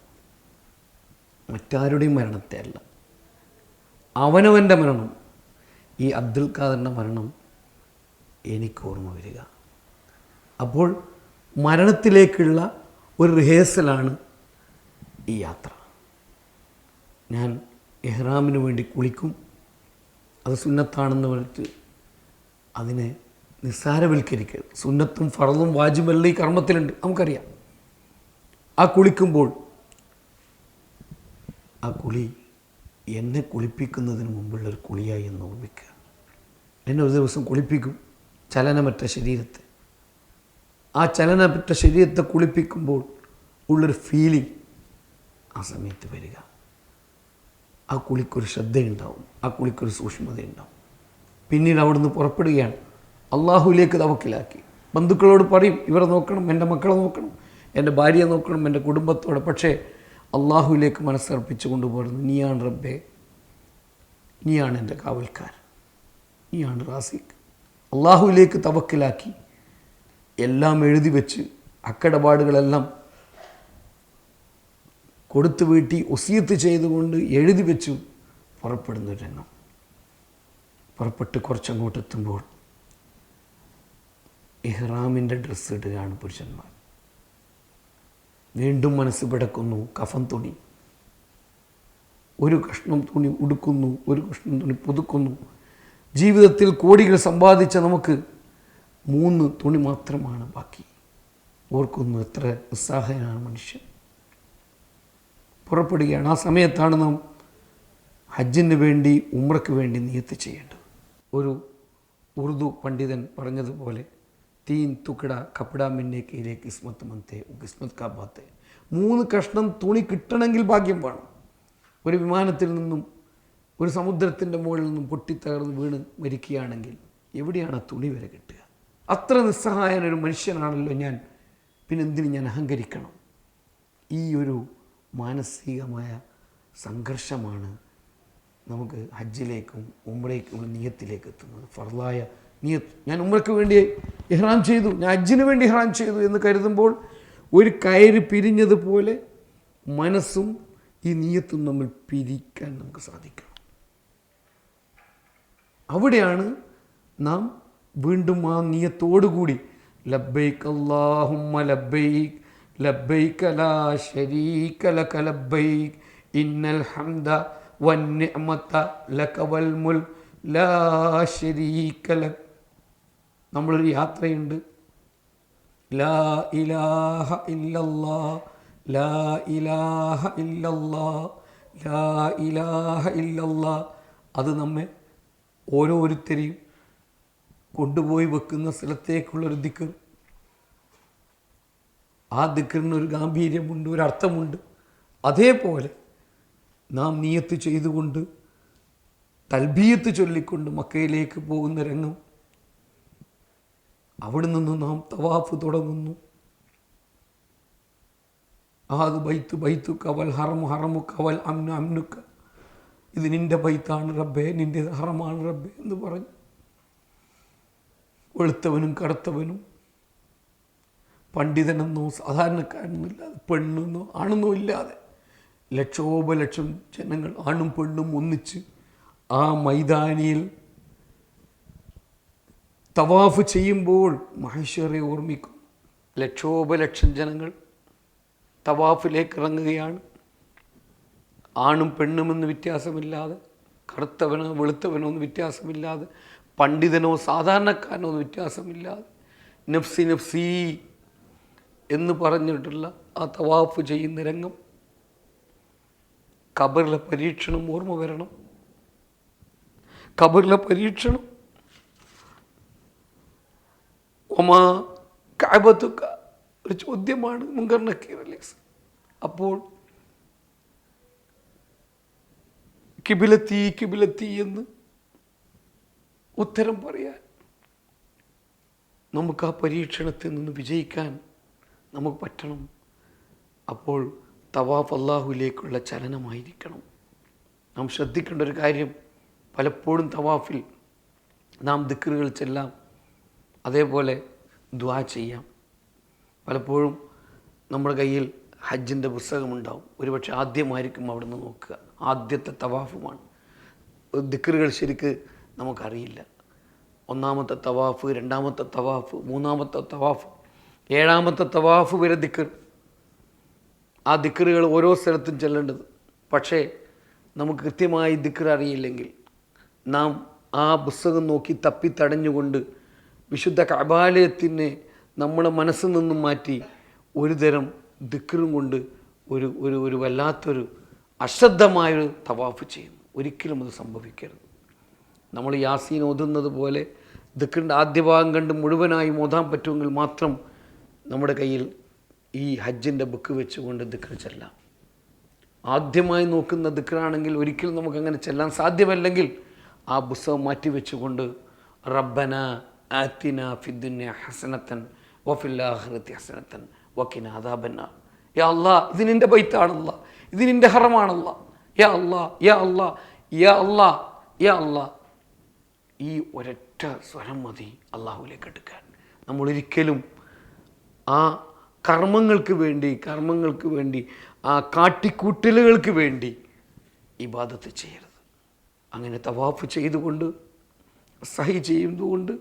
മറ്റാരുടെയും മരണത്തെ അല്ല, അവനവൻ്റെ മരണം. ഈ അബ്ദുൽ ഖാദറിൻ്റെ മരണം എനിക്ക് ഓർമ്മ വരിക. അപ്പോൾ മരണത്തിലേക്കുള്ള ഒരു റിഹേഴ്സലാണ് ഈ യാത്ര. ഞാൻ ഇഹ്റാമിന് വേണ്ടി കുളിക്കും, അത് സുന്നത്താണെന്ന് പറഞ്ഞിട്ട് അതിനെ നിസ്സാരവൽക്കരിക്കരുത്. സുന്നത്തും ഫർളും വാജിബെല്ലാം ഈ കർമ്മത്തിലുണ്ട്, നമുക്കറിയാം. ആ കുളിക്കുമ്പോൾ ആ കുളി എന്നെ കുളിപ്പിക്കുന്നതിന് മുമ്പുള്ളൊരു കുളിയായി എന്ന് ഓർമ്മിക്കുക. എന്നെ ഒരു ദിവസം കുളിപ്പിക്കും ചലനമറ്റ ശരീരത്തെ. ആ ചലനമറ്റ ശരീരത്തെ കുളിപ്പിക്കുമ്പോൾ ഉള്ളൊരു ഫീലിംഗ് ആ സമയത്ത് വരിക. ആ കുളിക്കൊരു ശ്രദ്ധയുണ്ടാവും, ആ കുളിക്കൊരു സൂക്ഷ്മതയുണ്ടാവും. പിന്നീട് അവിടുന്ന് പുറപ്പെടുകയാണ്, അള്ളാഹുവിലേക്ക് തവക്കലാക്കി. ബന്ധുക്കളോട് പറയും, ഇവരെ നോക്കണം, എൻ്റെ മക്കളെ നോക്കണം, എൻ്റെ ഭാര്യയെ നോക്കണം, എൻ്റെ കുടുംബത്തോടെ. പക്ഷേ അള്ളാഹുവിലേക്ക് മനസ്സർപ്പിച്ചു കൊണ്ടുപോകുന്നു. നീയാണ് റബ്ബേ, നീയാണ് എൻ്റെ കാവൽക്കാരൻ, നീയാണ് റാസിഖ്. അള്ളാഹുവിലേക്ക് തവക്കലാക്കി എല്ലാം എഴുതി വെച്ച്, അക്കടപാടുകളെല്ലാം കൊടുത്തു വീട്ടി ഒസിയത്ത് ചെയ്തുകൊണ്ട് എഴുതി വെച്ചു പുറപ്പെടുന്ന രംഗം. പുറപ്പെട്ട് കുറച്ചങ്ങോട്ട് എത്തുമ്പോൾ ഇഹ്റാമിൻ്റെ ഡ്രസ്സ് ഇടുകയാണ് പുരുഷന്മാർ. വീണ്ടും മനസ്സ് പിടക്കുന്നു. കഫൻ തുണി, ഒരു കഷ്ണം തുണി ഉടുക്കുന്നു, ഒരു കഷ്ണം തുണി പുതുക്കുന്നു. ജീവിതത്തിൽ കോടികൾ സമ്പാദിച്ച നമുക്ക് 3 തുണി മാത്രമാണ് ബാക്കി. ഓർക്കുന്നു എത്ര ഉത്സാഹനാണ് മനുഷ്യൻ. പുറപ്പെടുകയാണ്. ആ സമയത്താണ് നാം ഹജ്ജിന് വേണ്ടി, ഉംറയ്ക്ക് വേണ്ടി നിയത്ത് ചെയ്യേണ്ടത്. ഒരു ഉറുദു പണ്ഡിതൻ പറഞ്ഞതുപോലെ, 3 തുക്കട കപ്പട മിന്നേക്കിലെ കിസ്മത്ത് മന്തെ കിസ്മത്ത് കാ ബാത്തെ. 3 കഷ്ണം തുണി കിട്ടണമെങ്കിൽ ഭാഗ്യം വേണം. ഒരു വിമാനത്തിൽ നിന്നും, ഒരു സമുദ്രത്തിൻ്റെ മുകളിൽ നിന്നും പൊട്ടിത്തകർന്ന് വീണ് മരിക്കുകയാണെങ്കിൽ എവിടെയാണ് തുണി വരെ കിട്ടുക? അത്ര നിസ്സഹായനൊരു മനുഷ്യനാണല്ലോ ഞാൻ, പിന്നെന്തിന് ഞാൻ അഹങ്കരിക്കണം? ഈ ഒരു മാനസികമായ സംഘർഷമാണ് നമുക്ക് ഹജ്ജിലേക്കും ഉംറയ്ക്കുമുള്ള നിയത്തിലേക്ക് എത്തുന്നത്. ഫർളായ നിയത്ത്, ഞാൻ ഉംറയ്ക്ക് വേണ്ടി ഇഹ്റാം ചെയ്തു, ഞാൻ ഹജ്ജിന് വേണ്ടി ഇഹ്റാം ചെയ്തു എന്ന് കരുതുമ്പോൾ ഒരു കയറ് പിരിഞ്ഞതുപോലെ മനസ്സും ഈ നിയത്തും നമ്മൾ പിരിക്കാൻ നമുക്ക് സാധിക്കണം. അവിടെയാണ് നാം വീണ്ടും ആ നിയത്തോടുകൂടി ലബ്ബൈക് അല്ലാഹുമ്മ ലബ്ബൈക് ലബ്ബൈക ലാ ശരീക ലക ലബ്ബൈക് ഇന്നൽ ഹംദ വന്നിഅമത ലക വൽ മുൽക് ലാ ശരീക ലക്. നമ്മളൊരു യാത്രയുണ്ട്. ലാ ഇലാഹ ഇല്ലല്ലാഹ് ലാ ഇലാഹ ഇല്ലല്ലാ, ലാ ഇലാഹ ഇല്ലല്ലാ. അത് നമ്മെ ഓരോരുത്തരെയും കൊണ്ടുപോയി വെക്കുന്ന സ്ഥലത്തേക്കുള്ളൊരു ദിക്ർ. ആ ദിക്റിനൊരു ഗാംഭീര്യമുണ്ട്, ഒരർത്ഥമുണ്ട്. അതേപോലെ നാം നിയത്ത് ചെയ്തുകൊണ്ട് തൽബിയത്ത് ചൊല്ലിക്കൊണ്ട് മക്കയിലേക്ക് പോകുന്ന രംഗം. അവിടെ നിന്ന് നാം തവാഫ് തുടങ്ങുന്നു. ആത് ബൈത്ത് ബൈത്തു കവൽ ഹറമു ഹറമു കവൽ അമ്നു അമ്നുക്ക. ഇത് നിൻ്റെ ബൈത്താണ് റബ്ബേ, നിൻ്റെ ഹറമാണ് റബ്ബേ എന്ന് പറഞ്ഞു വെളുത്തവനും കറുത്തവനും പണ്ഡിതനെന്നോ സാധാരണക്കാരനോ ഇല്ലാതെ, പെണ്ണെന്നോ ആണെന്നോ ഇല്ലാതെ ലക്ഷോപലക്ഷം ജനങ്ങൾ ആണും പെണ്ണും ഒന്നിച്ച് ആ മൈതാനിയിൽ തവാഫ് ചെയ്യുമ്പോൾ മഹേശ്വരെ ഓർമ്മിക്കും. ലക്ഷോപലക്ഷം ജനങ്ങൾ തവാഫിലേക്ക് ഇറങ്ങുകയാണ്. ആണും പെണ്ണുമെന്ന് വ്യത്യാസമില്ലാതെ, കറുത്തവനോ വെളുത്തവനോ എന്ന് വ്യത്യാസമില്ലാതെ, പണ്ഡിതനോ സാധാരണക്കാരനോ എന്ന് വ്യത്യാസമില്ലാതെ, നഫ്സി നഫ്സി എന്ന് പറഞ്ഞിട്ടുള്ള ആ തവാഫ് ചെയ്യുന്ന രംഗം. ഖബറിലെ പരീക്ഷണം ഓർമ്മ വരണം. ഖബറിലെ പരീക്ഷണം. ഒമാ കഅബത്തുക, ഒരു ചോദ്യമാണ് മുൻകർ നക്കീർ അലൈഹി. അപ്പോൾ കിബിലത്തി കിബിലത്തി എന്ന് ഉത്തരം പറയാൻ, നമുക്ക് ആ പരീക്ഷണത്തിൽ നിന്ന് വിജയിക്കാൻ നമുക്ക് പറ്റണം. അപ്പോൾ തവാഫ് അല്ലാഹുവിലേക്കുള്ള ചലനമായിരിക്കണം. നാം ശ്രദ്ധിക്കേണ്ട ഒരു കാര്യം, പലപ്പോഴും തവാഫിൽ നാം ദിക്റുകൾ ചെല്ലാം, അതേപോലെ ദുആ ചെയ്യാം. പലപ്പോഴും നമ്മുടെ കയ്യിൽ ഹജ്ജിൻ്റെ പുസ്തകമുണ്ടാവും. ഒരുപക്ഷെ ആദ്യമായിരിക്കും അവിടെ നിന്ന് നോക്കുക, ആദ്യത്തെ തവാഫുമാണ്. ദിക്റുകൾ ശരിക്ക് നമുക്കറിയില്ല. ഒന്നാമത്തെ തവാഫ്, രണ്ടാമത്തെ തവാഫ്, മൂന്നാമത്തെ തവാഫ്, ഏഴാമത്തെ തവാഫ് വരെ ദിക്ർ. ആ ദിക്റുകൾ ഓരോ സ്ഥലത്തും ചെല്ലേണ്ടത്. പക്ഷേ നമുക്ക് കൃത്യമായി ദിക്ർ അറിയില്ലെങ്കിൽ നാം ആ പുസ്തകം നോക്കി തപ്പിത്തടഞ്ഞുകൊണ്ട് വിശുദ്ധ കഅബാലയത്തിനെ നമ്മുടെ മനസ്സിൽ നിന്നും മാറ്റി ഒരു തരം ദിക്റും കൊണ്ട് ഒരു ഒരു ഒരു വല്ലാത്തൊരു അശ്രദ്ധമായൊരു തവാഫ് ചെയ്യുന്നു. ഒരിക്കലും അത് സംഭവിക്കരുത്. നമ്മൾ യാസീൻ ഓതുന്നത് പോലെ ദിക്റിൻ്റെ ആദ്യ ഭാഗം കണ്ട് മുഴുവനായും ഓതാൻ പറ്റുമെങ്കിൽ മാത്രം നമ്മുടെ കയ്യിൽ ഈ ഹജ്ജിൻ്റെ ബുക്ക് വെച്ചുകൊണ്ട് ദിക്ർ ചെല്ലാം. ആദ്യമായി നോക്കുന്ന ദിക്റാണെങ്കിൽ ഒരിക്കലും നമുക്കങ്ങനെ ചെല്ലാൻ സാധ്യമല്ലെങ്കിൽ ആ പുസ്തകം മാറ്റി വെച്ചുകൊണ്ട് റബ്ബന ആത്തിന ഫിദ്ദുനിയ ഹസനത്തൻ വഫിൽ ആഖിറതി ഹസനത്തൻ വഖിന അദാബന്നാർ. യാ അല്ലാഹ്, ഇത് നിൻ്റെ ബൈത്താണല്ല, ഇത് നിൻ്റെ ഹറമാണല്ല. യാ അല്ലാഹ്, യാ അല്ലാഹ്, യാ അല്ലാഹ്, യാ അല്ലാഹ്. ഈ ഒരൊറ്റ സ്വരം മതി അള്ളാഹുവിലേക്ക് എടുക്കാൻ. നമ്മളൊരിക്കലും ആ കർമ്മങ്ങൾക്ക് വേണ്ടി ആ കാട്ടിക്കൂട്ടലുകൾക്ക് വേണ്ടി ഇബാദത്ത് ചെയ്യരുത്. അങ്ങനെ തവാഫ് ചെയ്തുകൊണ്ട് സഹി ചെയ്യുന്നതുകൊണ്ട്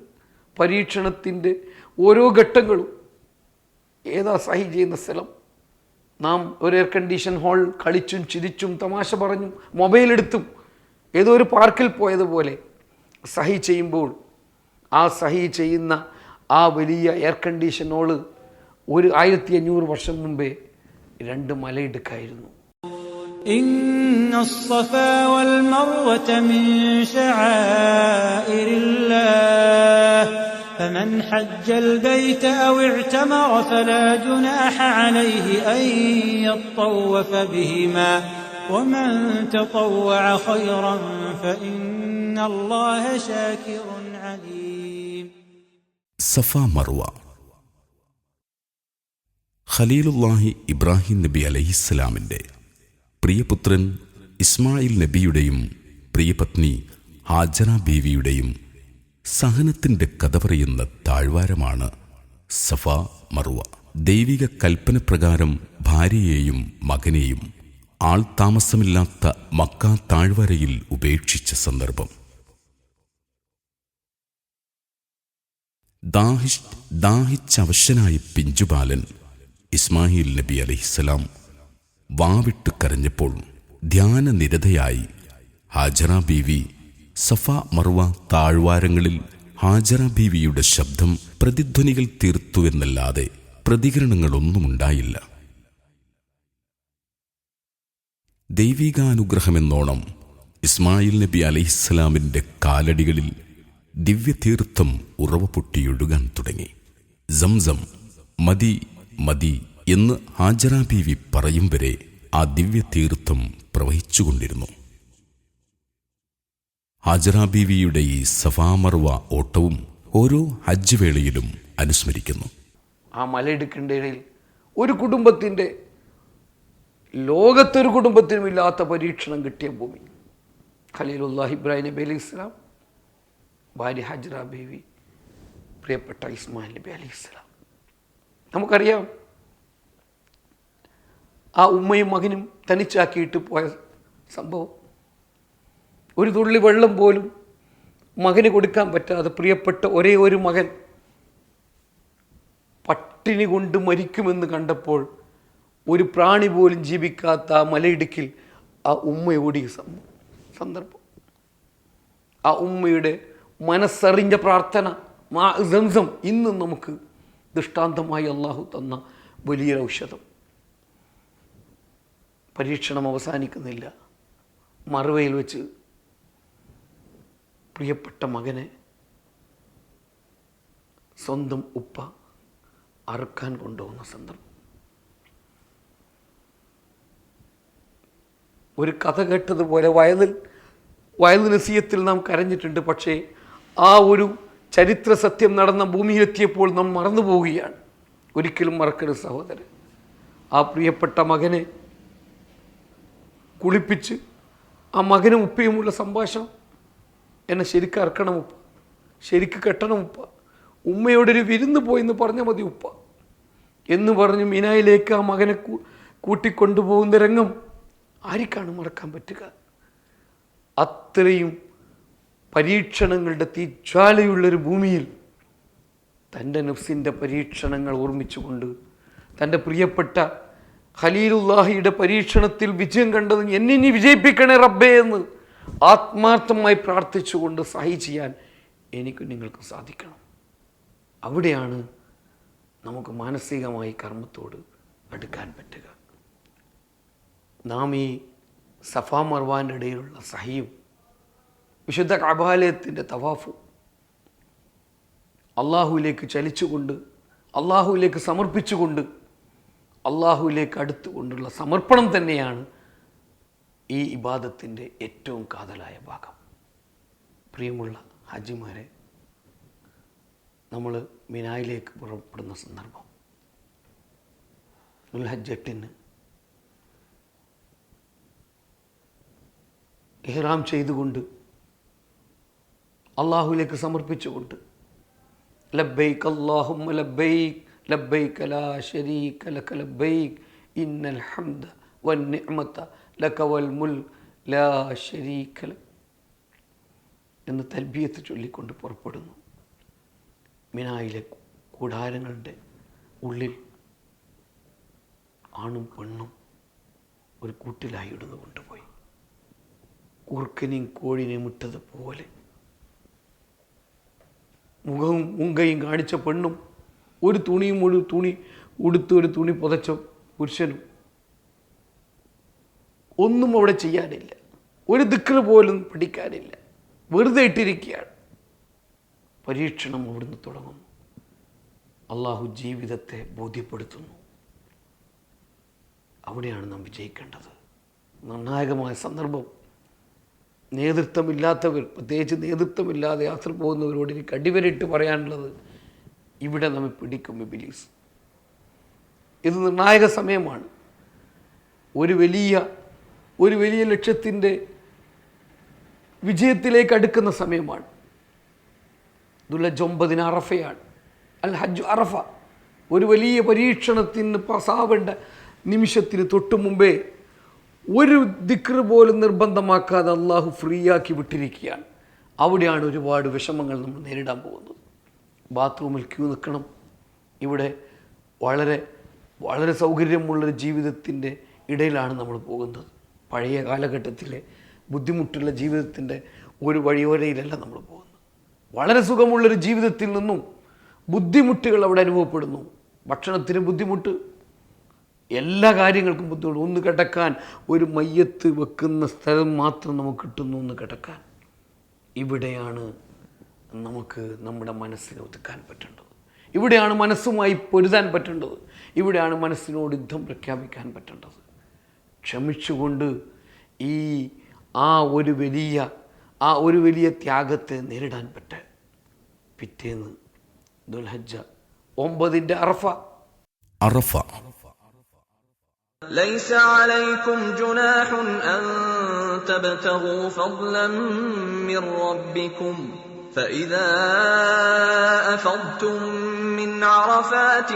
പരീക്ഷണത്തിൻ്റെ ഓരോ ഘട്ടങ്ങളും, ഏതാ സഹി ചെയ്യുന്ന സ്ഥലം, നാം ഒരു എയർ കണ്ടീഷൻ ഹാൾ കളിച്ചും ചിരിച്ചും തമാശ പറഞ്ഞും മൊബൈലെടുത്തും ഏതോ ഒരു പാർക്കിൽ പോയതുപോലെ സഹി ചെയ്യുമ്പോൾ ആ സഹി ചെയ്യുന്ന ആ വലിയ എയർ കണ്ടീഷൻ ഹാള് 1500 വർഷം മുമ്പേ 2 മലയിടുക്കായിരുന്നു. إن الصفا والمروة من شعائر الله فمن حج البيت أو اعتمر فلا جناح عليه أن يطوف بهما ومن تطوع خيرا فإن الله شاكر عليم. സഫ മർവ. ഖലീലുല്ലാഹി ഇബ്രാഹിം നബി അലൈഹിസ്സലാമിൻ്റെ പ്രിയപുത്രൻ ഇസ്മായിൽ നബിയുടെയും പ്രിയപത്നി ഹാജറ ബീവിയുടെയും സഹനത്തിൻ്റെ കഥ പറയുന്ന താഴ്വാരമാണ് സഫ മർവ. ദൈവിക കൽപ്പന പ്രകാരം ഭാര്യയെയും മകനെയും ആൾ താമസമില്ലാത്ത മക്ക താഴ്വരയിൽ ഉപേക്ഷിച്ച സന്ദർഭം. ദാഹിച്ചവശനായ പിഞ്ചുബാലൻ ഇസ്മായിൽ നബി അലൈഹിസ്സലാം വാവിട്ട് കരഞ്ഞപ്പോൾ ധ്യാനനിരതയായി ഹാജറ ബീവി സഫ മർവ താഴ്വാരങ്ങളിൽ ഹാജറ ബീവിയുടെ ശബ്ദം പ്രതിധ്വനികൾ തീർത്തുവെന്നല്ലാതെ പ്രതികരണങ്ങളൊന്നുമുണ്ടായില്ല. ദൈവികാനുഗ്രഹമെന്നോണം ഇസ്മായിൽ നബി അലൈഹിസ്സലാമിൻ്റെ കാലടികളിൽ ദിവ്യതീർത്ഥം ഉറവ പൊട്ടിയൊഴുകാൻ തുടങ്ങി. സംസം, മതി മതി എന്ന് ഹാജറ ബീവി പറയും വരെ ആ ദിവ്യതീർത്ഥം പ്രവഹിച്ചുകൊണ്ടിരുന്നു. ഹാജറ ബീവിയുടെ ഈ സഫാ മർവ ഓട്ടവും ഓരോ ഹജ്ജ് വേളയിലും അനുസ്മരിക്കുന്നു. ആ മലയിടുക്കിൻ്റെ ഇടയിൽ ഒരു കുടുംബത്തിൻ്റെ, ലോകത്തൊരു കുടുംബത്തിനും ഇല്ലാത്ത പരീക്ഷണം കിട്ടിയ ഭൂമി. ഖലീലുല്ലാഹ് ഇബ്രാഹിം നബി അലൈഹി ഇസ്ലാം, ഭാര്യ ഹാജറ ബീവി, പ്രിയപ്പെട്ട ഇസ്മായിൽ നബി അലൈഹി ഇസ്ലാം. നമുക്കറിയാം, ആ ഉമ്മയും മകനും തനിച്ചാക്കിയിട്ട് പോയ സംഭവം. ഒരു തുള്ളി വെള്ളം പോലും മകന് കൊടുക്കാൻ പറ്റാതെ പ്രിയപ്പെട്ട ഒരേ ഒരു മകൻ പട്ടിണി കൊണ്ട് മരിക്കുമെന്ന് കണ്ടപ്പോൾ ഒരു പ്രാണി പോലും ജീവിക്കാത്ത ആ മലയിടുക്കിൽ ആ ഉമ്മ ഓടിയ സന്ദർഭം. ആ ഉമ്മയുടെ മനസ്സറിഞ്ഞ പ്രാർത്ഥന സംസം ഇന്നും നമുക്ക് ദൃഷ്ടാന്തമായി അള്ളാഹു തന്ന വലിയൊരു ഔഷധം. പരീക്ഷണം അവസാനിക്കുന്നില്ല. മറുവയിൽ വെച്ച് പ്രിയപ്പെട്ട മകനെ സ്വന്തം ഉപ്പ അറുക്കാൻ കൊണ്ടുപോകുന്ന സന്ദർഭം. ഒരു കഥ കേട്ടതുപോലെ വയലിൽ നസീയത്തിൽ നാം കരഞ്ഞിട്ടുണ്ട്. പക്ഷേ ആ ഒരു ചരിത്ര സത്യം നടന്ന ഭൂമിയിലെത്തിയപ്പോൾ നാം മറന്നു പോവുകയാണ്. ഒരിക്കലും മറക്കരുത് സഹോദരൻ. ആ പ്രിയപ്പെട്ട മകനെ കുളിപ്പിച്ച് ആ മകനും ഉപ്പയുമുള്ള സംഭാഷണം, എന്നെ ശരിക്കും അറക്കണം ഉപ്പ, ശരിക്ക് കെട്ടണം ഉപ്പ, ഉമ്മയോടൊരു വിരുന്ന് പോയെന്ന് പറഞ്ഞാൽ മതി ഉപ്പ എന്ന് പറഞ്ഞ് മിനായിലേക്ക് ആ മകനെ കൂട്ടിക്കൊണ്ടുപോകുന്ന രംഗം ആർക്കാണ് മറക്കാൻ പറ്റുക? അത്രയും പരീക്ഷണങ്ങളുടെ തീജ്വാലയുള്ളൊരു ഭൂമിയിൽ തൻ്റെ നഫ്സിൻ്റെ പരീക്ഷണങ്ങൾ ഓർമ്മിച്ചുകൊണ്ട് തൻ്റെ പ്രിയപ്പെട്ട ഖലീലുല്ലാഹിയുടെ പരീക്ഷണത്തിൽ വിജയം കണ്ടത് എന്നെ വിജയിപ്പിക്കണേ റബ്ബേ എന്ന് ആത്മാർത്ഥമായി പ്രാർത്ഥിച്ചുകൊണ്ട് സഹി ചെയ്യാൻ എനിക്കും നിങ്ങൾക്ക് സാധിക്കണം. അവിടെയാണ് നമുക്ക് മാനസികമായി കർമ്മത്തോട് അടുക്കാൻ പറ്റുക. നാം ഈ സഫാ മർവാൻ്റെ ഇടയിലുള്ള സഹിയും വിശുദ്ധ കഅബാലയത്തിൻ്റെ തവാഫും അള്ളാഹുവിലേക്ക് ചലിച്ചുകൊണ്ട്, അള്ളാഹുവിലേക്ക് സമർപ്പിച്ചുകൊണ്ട്, അള്ളാഹുവിലേക്ക് അടുത്തുകൊണ്ടുള്ള സമർപ്പണം തന്നെയാണ് ഈ ഇബാദത്തിൻ്റെ ഏറ്റവും കാതലായ ഭാഗം. പ്രിയമുള്ള ഹാജിമാരെ, നമ്മൾ മിനായിലേക്ക് പുറപ്പെടുന്ന സന്ദർഭം ദുൽഹജ്ജ് 8 ഇഹ്റാം ചെയ്തുകൊണ്ട് അള്ളാഹുവിലേക്ക് സമർപ്പിച്ചുകൊണ്ട് ലബ്ബൈക് അല്ലാഹുമ്മ ലബ്ബൈക് ലബ്ബൈക ലാ ശരീക ലക ലബ്ബൈക് ഇന്നൽ ഹംദ വന്നിഅമത ലക വൽ മുൽക് ലാ ശരീക ലക എന്ന് തൽബിയത്ത് ചൊല്ലിക്കൊണ്ട് പുറപ്പെടുന്നു. മിനായിലെ കൂടാരങ്ങളുടെ ഉള്ളിൽ ആണും പെണ്ണും ഒരു കൂട്ടിലായി ഇടുന്നു കൊണ്ടുപോയി. കുറുക്കനെയും കോഴിനെയും ഇട്ടതുപോലെ മുഖവും മുങ്കയും കാണിച്ച പെണ്ണും ഒരു തുണിയും ഒരു തുണി ഉടുത്ത് ഒരു തുണി പുതച്ച പുരുഷനും ഒന്നും അവിടെ ചെയ്യാനില്ല. ഒരു ദിക്ർ പോലും പഠിക്കാനില്ല. വെറുതെ ഇട്ടിരിക്കുകയാണ്. പരീക്ഷണം അവിടുന്ന് തുടങ്ങുന്നു. അള്ളാഹു ജീവിതത്തെ ബോധ്യപ്പെടുത്തുന്നു. അവിടെയാണ് നാം വിജയിക്കേണ്ടത്. നിർണായകമായ സന്ദർഭം. നേതൃത്വമില്ലാത്തവർ, പ്രത്യേകിച്ച് നേതൃത്വമില്ലാതെ യാത്ര പോകുന്നവരോട് എനിക്ക് അടിവരയിട്ട് പറയാനുള്ളത്, ഇവിടെ നമ്മെ പിടിക്കും ഇബ്ലീസ്. ഇത് നിർണായക സമയമാണ്. ഒരു വലിയ ലക്ഷ്യത്തിൻ്റെ വിജയത്തിലേക്ക് അടുക്കുന്ന സമയമാണ്. ദുൽഹജ്ജ് 9 അറഫയാണ്. അൽ ഹജ്ജ് അറഫ. ഒരു വലിയ പരീക്ഷണത്തിന് പാസ്സാവേണ്ട നിമിഷത്തിന് തൊട്ട് മുമ്പേ ഒരു ദിക്ർ പോലും നിർബന്ധമാക്കാതെ അള്ളാഹു ഫ്രീ ആക്കി വിട്ടിരിക്കുകയാണ്. അവിടെയാണ് ഒരുപാട് വിഷമങ്ങൾ നമ്മൾ നേരിടാൻ പോകുന്നത്. ബാത്റൂമിൽ ക്യൂ നിൽക്കണം. ഇവിടെ വളരെ വളരെ സൗകര്യമുള്ളൊരു ജീവിതത്തിൻ്റെ ഇടയിലാണ് നമ്മൾ പോകുന്നത്. പഴയ കാലഘട്ടത്തിലെ ബുദ്ധിമുട്ടുള്ള ജീവിതത്തിൻ്റെ ഒരു വഴിയോരയിലല്ല നമ്മൾ പോകുന്നത്. വളരെ സുഖമുള്ളൊരു ജീവിതത്തിൽ നിന്നും ബുദ്ധിമുട്ടുകൾ അവിടെ അനുഭവപ്പെടുന്നു. ഭക്ഷണത്തിന് ബുദ്ധിമുട്ട്, എല്ലാ കാര്യങ്ങൾക്കും ബുദ്ധിമുട്ട്. ഒന്ന് കിടക്കാൻ ഒരു മയ്യത്ത് വെക്കുന്ന സ്ഥലം മാത്രം നമുക്ക് കിട്ടുന്നു ഒന്ന് കിടക്കാൻ. ഇവിടെയാണ് നമുക്ക് നമ്മുടെ മനസ്സിനെ ഒതുക്കാൻ പറ്റേണ്ടത്. ഇവിടെയാണ് മനസ്സുമായി പൊരുതാൻ പറ്റേണ്ടത്. ഇവിടെയാണ് മനസ്സിനോട് യുദ്ധം പ്രഖ്യാപിക്കാൻ പറ്റേണ്ടത്. ക്ഷമിച്ചുകൊണ്ട് ആ ഒരു വലിയ ത്യാഗത്തെ നേരിടാൻ പറ്റാൻ പിറ്റേന്ന് ദുൽഹജ്ജ 9 അറഫ. ليس عليكم جناح أن تبتغوا فضلا من ربكم فإذا أفضتم من عرفات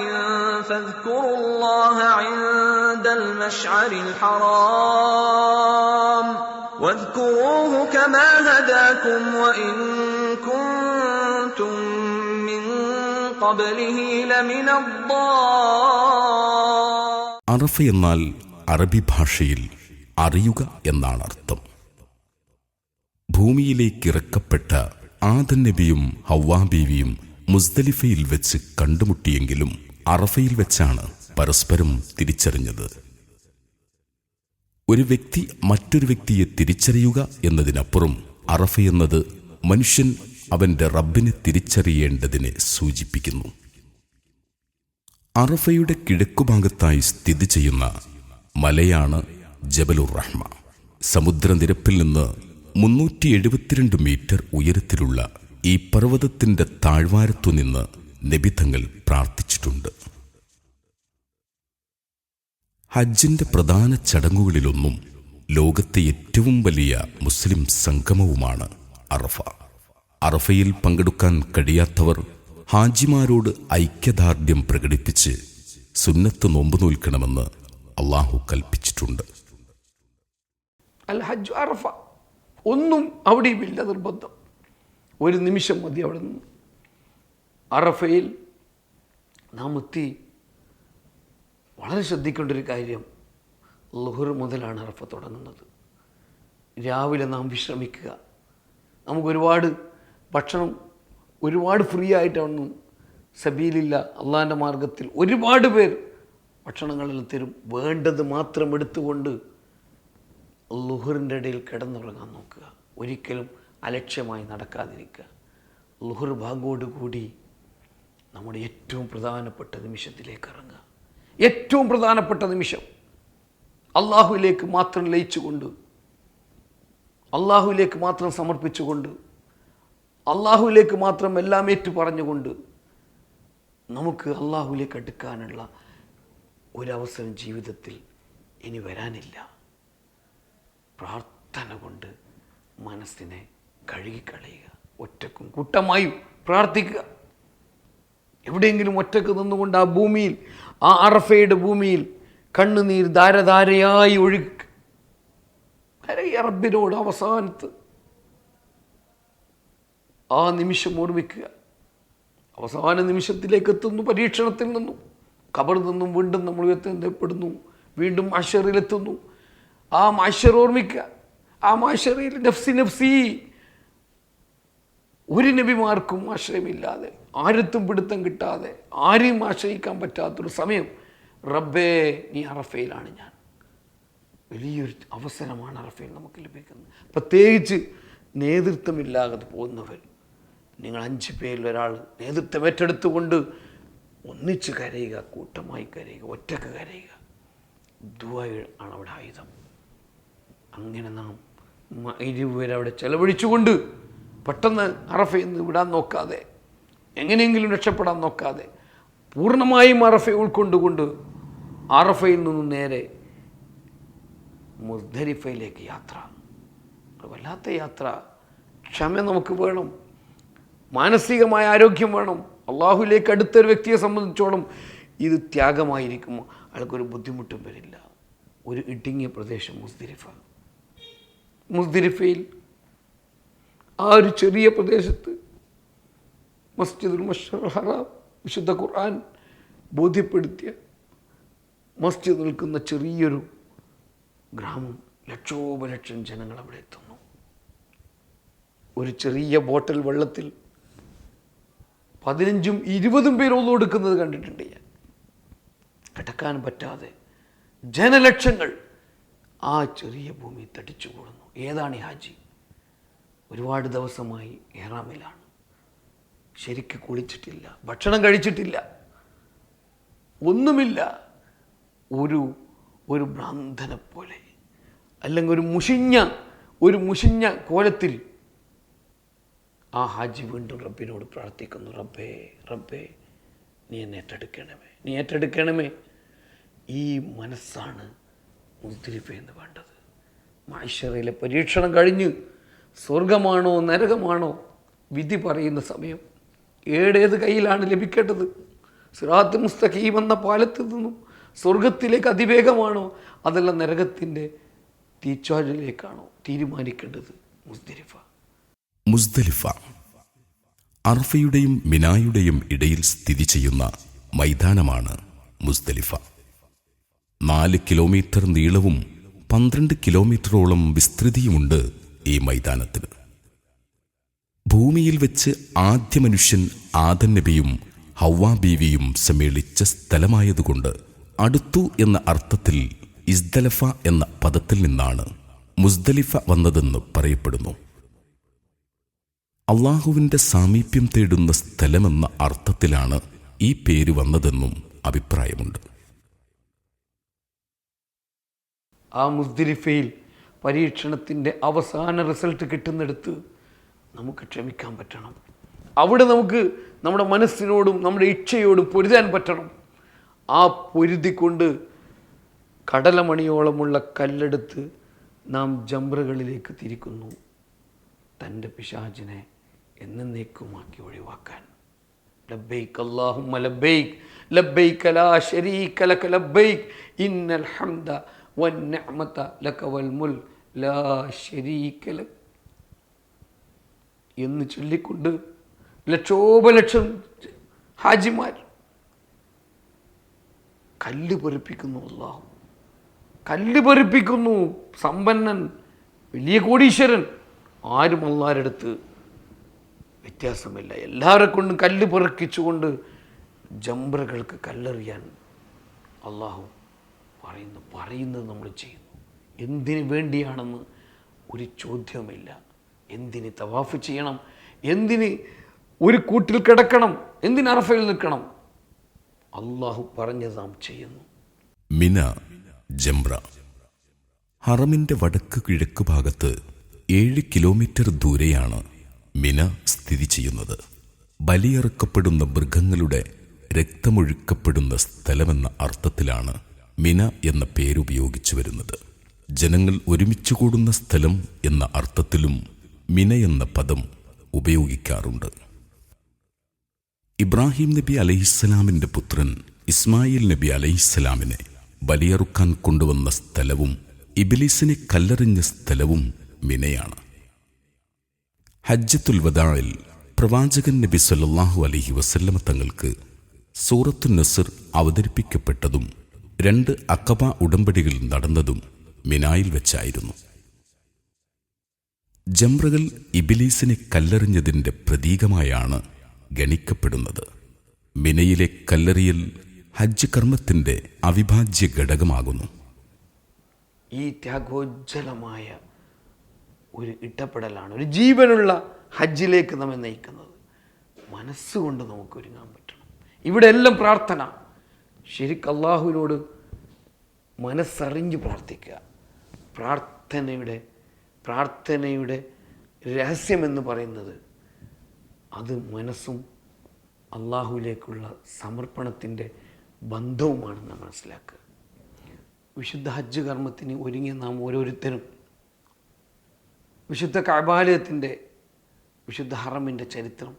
فاذكروا الله عند المشعر الحرام واذكروه كما هداكم وإن كنتم من قبله لمن അറഫ എന്നാൽ അറബി ഭാഷയിൽ അറിയുക എന്നാണ് അർത്ഥം. ഭൂമിയിലേക്കിറക്കപ്പെട്ട ആദം നബിയും ഹവ്വാ ബീവിയും മുസ്ദലിഫയിൽ വെച്ച് കണ്ടുമുട്ടിയെങ്കിലും അറഫയിൽ വെച്ചാണ് പരസ്പരം തിരിച്ചറിഞ്ഞത്. ഒരു വ്യക്തി മറ്റൊരു വ്യക്തിയെ തിരിച്ചറിയുക എന്നതിനപ്പുറം അറഫ എന്നത് മനുഷ്യൻ അവന്റെ റബ്ബിനെ തിരിച്ചറിയേണ്ടതിനെ സൂചിപ്പിക്കുന്നു. അറഫയുടെ കിഴക്കുഭാഗത്തായി സ്ഥിതി ചെയ്യുന്ന മലയാണ് ജബലുർ റഹ്മ. സമുദ്രനിരപ്പിൽ നിന്ന് 372 മീറ്റർ ഉയരത്തിലുള്ള ഈ പർവ്വതത്തിന്റെ താഴ്വാരത്തുനിന്ന് നബി തങ്ങൾ പ്രാർത്ഥിച്ചിട്ടുണ്ട്. ഹജ്ജിന്റെ പ്രധാന ചടങ്ങുകളിലൊന്നും ലോകത്തെ ഏറ്റവും വലിയ മുസ്ലിം സംഗമവുമാണ് അറഫ. അറഫയിൽ പങ്കെടുക്കാൻ കഴിയാത്തവർ ഹാജിമാരോട് ഐക്യദാർഢ്യം പ്രകടിപ്പിച്ച് സുന്നത്ത് നോമ്പ് നോൽക്കണമെന്ന് അള്ളാഹു കൽപ്പിച്ചിട്ടുണ്ട്. അൽ ഹജ്ജ് അറഫ. ഒന്നും അവിടെയുമില്ല നിർബന്ധം. ഒരു നിമിഷം മതി അവിടെ നിന്ന്. അറഫയിൽ നാം എത്തി. വളരെ ശ്രദ്ധിക്കേണ്ട ഒരു കാര്യം, ളുഹർ മുതലാണ് അറഫ തുടങ്ങുന്നത്. രാവിലെ നാം വിശ്രമിക്കുക. നമുക്കൊരുപാട് ഭക്ഷണം ഒരുപാട് ഫ്രീ ആയിട്ടൊന്നും സബീലില്ല, അള്ളാഹിൻ്റെ മാർഗത്തിൽ ഒരുപാട് പേർ ഭക്ഷണങ്ങളെല്ലാം തരും. വേണ്ടത് മാത്രം എടുത്തുകൊണ്ട് ളുഹറിൻ്റെ ഇടയിൽ കിടന്നുറങ്ങാൻ നോക്കുക. ഒരിക്കലും അലക്ഷ്യമായി നടക്കാതിരിക്കുക. ളുഹർ ഭാഗോടുകൂടി നമ്മുടെ ഏറ്റവും പ്രധാനപ്പെട്ട നിമിഷത്തിലേക്ക് ഇറങ്ങുക. ഏറ്റവും പ്രധാനപ്പെട്ട നിമിഷം അള്ളാഹുവിലേക്ക് മാത്രം ലയിച്ചുകൊണ്ട്, അള്ളാഹുവിലേക്ക് മാത്രം സമർപ്പിച്ചുകൊണ്ട്, അള്ളാഹുവിലേക്ക് മാത്രം എല്ലാം ഏറ്റു പറഞ്ഞുകൊണ്ട് നമുക്ക് അള്ളാഹുവിലേക്ക് അടുക്കാനുള്ള ഒരവസരം ജീവിതത്തിൽ ഇനി വരാനില്ല. പ്രാർത്ഥന കൊണ്ട് മനസ്സിനെ കഴുകിക്കളയുക. ഒറ്റക്കും കൂട്ടമായും പ്രാർത്ഥിക്കുക. എവിടെയെങ്കിലും ഒറ്റക്ക് നിന്നുകൊണ്ട് ആ ഭൂമിയിൽ, ആ അറഫയുടെ ഭൂമിയിൽ കണ്ണുനീർ ധാരധാരയായി ഒഴുകുക. റബ്ബിനോട് അവസാനത്ത് ആ നിമിഷം ഓർമ്മിക്കുക. അവസാന നിമിഷത്തിലേക്ക് എത്തുന്നു. പരീക്ഷണത്തിൽ നിന്നും ഖബറിൽ നിന്നും വീണ്ടും നമ്മൾ ഉയർത്തപ്പെടുന്നു. വീണ്ടും മഹ്ശറിലെത്തുന്നു. ആ മഹ്ശർ ഓർമ്മിക്കുക. ആ മഹ്ശറിൽ നഫ്സി നഫ്സി, ഒരു നബിമാർക്കും ആശ്രയമില്ലാതെ, ആരത്തും പിടുത്തം കിട്ടാതെ, ആരെയും ആശ്രയിക്കാൻ പറ്റാത്തൊരു സമയം, റബ്ബേ നീ അറഫയിലാണ് ഞാൻ. വലിയൊരു അവസരമാണ് അറഫയിൽ നമുക്ക് ലഭിക്കുന്നത്. പ്രത്യേകിച്ച് നേതൃത്വമില്ലാതെ പോകുന്നവർ, നിങ്ങൾ 5 പേരിൽ ഒരാൾ നേതൃത്വം ഏറ്റെടുത്തുകൊണ്ട് ഒന്നിച്ച് കരയുക, കൂട്ടമായി കരയുക, ഒറ്റക്ക് കരയുക. ദുആ ആണ് അവിടെ ആയുധം. അങ്ങനെ നാം 20 പേര് അവിടെ ചെലവഴിച്ചുകൊണ്ട് പെട്ടെന്ന് അറഫയിൽ നിന്ന് വിടാൻ നോക്കാതെ, എങ്ങനെയെങ്കിലും രക്ഷപ്പെടാൻ നോക്കാതെ, പൂർണ്ണമായും അറഫയെ ഉൾക്കൊണ്ടുകൊണ്ട് അറഫയിൽ നിന്നും നേരെ മുസ്ദലിഫയിലേക്ക് യാത്ര. വല്ലാത്ത യാത്ര. ക്ഷമ നമുക്ക് വേണം. മാനസികമായ ആരോഗ്യം വേണം. അള്ളാഹുവിലേക്ക് അടുത്തൊരു വ്യക്തിയെ സംബന്ധിച്ചോളം ഇത് ത്യാഗമായിരിക്കും. അയാൾക്കൊരു ബുദ്ധിമുട്ടും വരില്ല. ഒരു ഇടുങ്ങിയ പ്രദേശം മുസ്ദലിഫയിൽ ആ ഒരു ചെറിയ പ്രദേശത്ത് മസ്ജിദുൽ മശ്അറുൽ ഹറാം, വിശുദ്ധ ഖുർആൻ ബോധ്യപ്പെടുത്തിയ മസ്ജിദ് നിൽക്കുന്ന ചെറിയൊരു ഗ്രാമം. ലക്ഷോപലക്ഷം ജനങ്ങൾ അവിടെ എത്തുന്നു. ഒരു ചെറിയ ബോട്ടിൽ വെള്ളത്തിൽ 15-20 പേര് ഒന്നും എടുക്കുന്നത് കണ്ടിട്ടുണ്ട് ഞാൻ. കിടക്കാൻ പറ്റാതെ ജനലക്ഷങ്ങൾ ആ ചെറിയ ഭൂമി തടിച്ചു കൂടുന്നു. ഏതാണ് ഈ ഹാജി? ഒരുപാട് ദിവസമായി ഇഹ്റാമിലാണ്, ശരിക്ക് കുളിച്ചിട്ടില്ല, ഭക്ഷണം കഴിച്ചിട്ടില്ല, ഒന്നുമില്ല. ഒരു ഭ്രാന്തനെ പോലെ, അല്ലെങ്കിൽ ഒരു മുഷിഞ്ഞ കോലത്തിൽ ആ ഹാജി വീണ്ടും റബ്ബിനോട് പ്രാർത്ഥിക്കുന്നു, റബ്ബേ നീ എന്നെ ഏറ്റെടുക്കണമേ. ഈ മനസ്സാണ് മുസ്ദലിഫ എന്ന് വേണ്ടത്. മഹ്ശറിലെ പരീക്ഷണം കഴിഞ്ഞ് സ്വർഗമാണോ നരകമാണോ വിധി പറയുന്ന സമയം ഏത് കയ്യിലാണ് ലഭിക്കേണ്ടത്? സിറാത്ത് മുസ്തഖീം എന്ന പാലത്തിൽ നിന്നും സ്വർഗത്തിലേക്ക് അതിവേഗമാണോ അതല്ല നരകത്തിൻ്റെ തീച്ചാലിലേക്കാണോ തീരുമാനിക്കേണ്ടത്? മുസ്ദലിഫ അർഫയുടെയും മിനായുടെയും ഇടയിൽ സ്ഥിതി ചെയ്യുന്ന മൈതാനമാണ് മുസ്ദലിഫ. 4 കിലോമീറ്റർ നീളവും 12 കിലോമീറ്ററോളം വിസ്തൃതിയുമുണ്ട് ഈ മൈതാനത്തിന്. ഭൂമിയിൽ വെച്ച് ആദ്യ മനുഷ്യൻ ആദം നബിയും ഹവ്വാ ബീവിയും സമ്മേളിച്ച സ്ഥലമായതുകൊണ്ട് അടുത്തു എന്ന അർത്ഥത്തിൽ ഇസ്ദലഫ എന്ന പദത്തിൽ നിന്നാണ് മുസ്ദലിഫ വന്നതെന്ന് പറയപ്പെടുന്നു. അള്ളാഹുവിൻ്റെ സാമീപ്യം തേടുന്ന സ്ഥലമെന്ന അർത്ഥത്തിലാണ് ഈ പേര് വന്നതെന്നും അഭിപ്രായമുണ്ട്. ആ മുസ്ദലിഫയിൽ പരീക്ഷണത്തിൻ്റെ അവസാന റിസൾട്ട് കിട്ടുന്നിടത്ത് നമുക്ക് ക്ഷമിക്കാൻ പറ്റണം. അവിടെ നമുക്ക് നമ്മുടെ മനസ്സിനോടും നമ്മുടെ ഇച്ഛയോടും പൊരുതാൻ പറ്റണം. ആ പൊരുതിക്കൊണ്ട് കടലമണിയോളമുള്ള കല്ലെടുത്ത് നാം ജംറകളിലേക്ക് തിരിക്കുന്നു, തൻ്റെ പിശാചിനെ എന്നേക്കുമാക്കി ഒഴിവാക്കാൻ. ലബ്ബൈക് അല്ലാഹുമ്മ ലബ്ബൈക് ലബ്ബൈക ലാ ശരീക ലക ലബ്ബൈക് ഇന്നൽ ഹംദ വന്നിഅമത ലക വൽ മുൽക് ലാ ശരീക ലക എന്ന് ചൊല്ലിക്കൊണ്ട് ലക്ഷോപലക്ഷം ഹാജിമാർ കല്ല് പൊറിപ്പിക്കുന്നു. അല്ലാഹു കല്ല് പൊറിപ്പിക്കുന്നു. സമ്പന്നൻ, വലിയ കോടീശ്വരൻ, ആരും അല്ലാഹുവിന്റെ അടുത്ത് വ്യത്യാസമില്ല. എല്ലാവരെ കൊണ്ടും കല്ല് പൊറുക്കിച്ചുകൊണ്ട് ജംറകൾക്ക് കല്ലെറിയാൻ അല്ലാഹു പറയുന്നത് നമ്മൾ ചെയ്യുന്നു. എന്തിനു വേണ്ടിയാണെന്ന് ഒരു ചോദ്യവുമില്ല. എന്തിന് തവാഫ് ചെയ്യണം, എന്തിന് ഒരു കൂട്ടിൽ കിടക്കണം, എന്തിന് അറഫയിൽ നിൽക്കണം? അല്ലാഹു പറഞ്ഞത് നാം ചെയ്യുന്നു. മിന ജംറ ഹറമിന്റെ വടക്ക് കിഴക്ക് ഭാഗത്ത് 7 കിലോമീറ്റർ ദൂരെയാണ് മിന സ്ഥിതി ചെയ്യുന്നത്. ബലിയറുക്കപ്പെടുന്ന മൃഗങ്ങളുടെ രക്തമൊഴുക്കപ്പെടുന്ന സ്ഥലമെന്ന അർത്ഥത്തിലാണ് മിന എന്ന പേരുപയോഗിച്ചു വരുന്നത്. ജനങ്ങൾ ഒരുമിച്ച് കൂടുന്ന സ്ഥലം എന്ന അർത്ഥത്തിലും മിന എന്ന പദം ഉപയോഗിക്കാറുണ്ട്. ഇബ്രാഹിം നബി അലൈഹിസ്സലാമിൻ്റെ പുത്രൻ ഇസ്മായിൽ നബി അലൈഹിസ്സലാമിനെ ബലിയറുക്കാൻ കൊണ്ടുവന്ന സ്ഥലവും ഇബ്ലീസിനെ കല്ലെറിഞ്ഞ സ്ഥലവും മിനയാണ്. ഹജ്ജത്തുൽ വദാഇൽ പ്രവാചകൻ നബി സല്ലല്ലാഹു അലൈഹി വസല്ലമ തങ്ങൾക്ക് സൂറത്തുൻ നസ്ർ അവതരിപ്പിക്കപ്പെട്ടതും 2 അഖബ ഉടമ്പടികൾ നടന്നതും മിനായിൽ വെച്ചായിരുന്നു. ജംറകൾ ഇബ്ലീസിനെ കല്ലെറിഞ്ഞതിൻ്റെ പ്രതീകമായാണ് ഗണിക്കപ്പെടുന്നത്. മിനയിലെ കല്ലെറിയൽ ഹജ്ജ് കർമ്മത്തിൻ്റെ അവിഭാജ്യ ഘടകമാകുന്നു. ഈ ത്യാഗോജ്ജലമായ ഒരു ഇടപെടലാണ് ഒരു ജീവനുള്ള ഹജ്ജിലേക്ക് നമ്മെ നയിക്കുന്നത്. മനസ്സുകൊണ്ട് നമുക്ക് ഒരുങ്ങാൻ പറ്റണം. ഇവിടെ എല്ലാം പ്രാർത്ഥന. ശരിക്കും അല്ലാഹുവിനോട് മനസ്സറിഞ്ഞ് പ്രാർത്ഥിക്കുക. പ്രാർത്ഥനയുടെ രഹസ്യമെന്ന് പറയുന്നത് അത് മനസ്സും അല്ലാഹുവിലേക്കുള്ള സമർപ്പണത്തിൻ്റെ ബന്ധവുമാണെന്ന് മനസ്സിലാക്കുക. വിശുദ്ധ ഹജ്ജ് കർമ്മത്തിന് ഒരുങ്ങിയ നാം ഓരോരുത്തരും വിശുദ്ധ കഅബാലയത്തിൻ്റെ വിശുദ്ധ ഹറമിൻ്റെ ചരിത്രം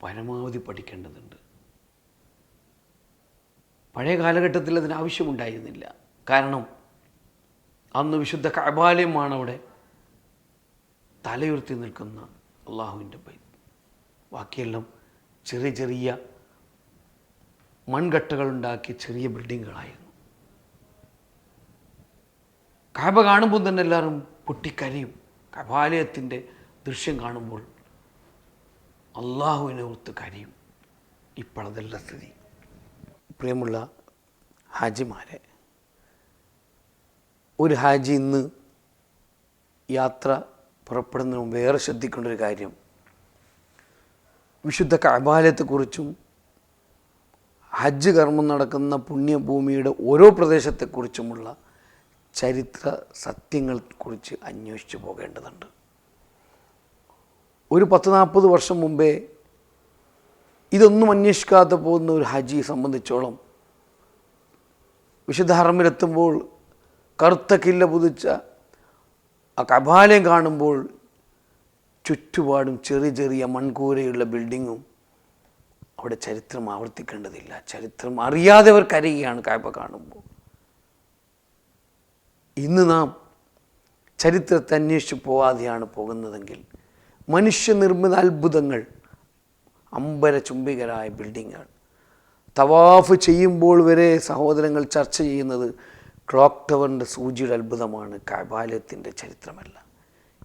പരമാവധി പഠിക്കേണ്ടതുണ്ട്. പഴയ കാലഘട്ടത്തിൽ അതിന് ആവശ്യമുണ്ടായിരുന്നില്ല. കാരണം അന്ന് വിശുദ്ധ കഅബാലയമാണ് അവിടെ തലയുയർത്തി നിൽക്കുന്ന അള്ളാഹുവിൻ്റെ ബൈത്ത്. ബാക്കിയെല്ലാം ചെറിയ ചെറിയ മൺകട്ടകളുണ്ടാക്കിയ ചെറിയ ബിൽഡിങ്ങുകളായിരുന്നു. കഅബ കാണുമ്പോൾ തന്നെ എല്ലാവരും പൊട്ടിക്കരയും. കഅബാലയത്തിൻ്റെ ദൃശ്യം കാണുമ്പോൾ അള്ളാഹുവിനെ ഓർത്ത് കരയും. ഇപ്പോഴതല്ല സ്ഥിതി. പ്രിയമുള്ള ഹാജിമാരെ, ഒരു ഹാജി ഇന്ന് യാത്ര പുറപ്പെടുന്നതിന് മുമ്പ് ഏറെ ശ്രദ്ധിക്കേണ്ട ഒരു കാര്യം, വിശുദ്ധ കഅബാലയത്തെക്കുറിച്ചും ഹജ്ജ് കർമ്മം നടക്കുന്ന പുണ്യഭൂമിയുടെ ഓരോ പ്രദേശത്തെക്കുറിച്ചുമുള്ള ചരിത്ര സത്യങ്ങളെക്കുറിച്ച് അന്വേഷിച്ചു പോകേണ്ടതുണ്ട്. ഒരു 10-40 വർഷം മുമ്പേ ഇതൊന്നും അന്വേഷിക്കാതെ പോകുന്ന ഒരു ഹാജിയെ സംബന്ധിച്ചോളം വിശുദ്ധ ഹറമിലെത്തുമ്പോൾ കറുത്ത കില്ല പുതിച്ച ആ കഅബാലയം കാണുമ്പോൾ ചുറ്റുപാടും ചെറിയ ചെറിയ മൺകൂരയുള്ള ബിൽഡിങ്ങും, അവിടെ ചരിത്രം ആവർത്തിക്കേണ്ടതില്ല. ചരിത്രം അറിയാതെ അവർ കരയുകയാണ് കഅബ കാണുമ്പോൾ. ഇന്ന് നാം ചരിത്രത്തെ അന്വേഷിച്ച് പോവാതെയാണ് പോകുന്നതെങ്കിൽ മനുഷ്യനിർമ്മിത അത്ഭുതങ്ങൾ, അമ്പരചുംബികരായ ബിൽഡിങ്ങുകൾ, തവാഫ് ചെയ്യുമ്പോൾ വരെ സഹോദരങ്ങൾ ചർച്ച ചെയ്യുന്നത് ക്ലോക്ക് ടവറിൻ്റെ സൂചിയുടെ അത്ഭുതമാണ്, കഅബാലയത്തിൻ്റെ ചരിത്രമല്ല.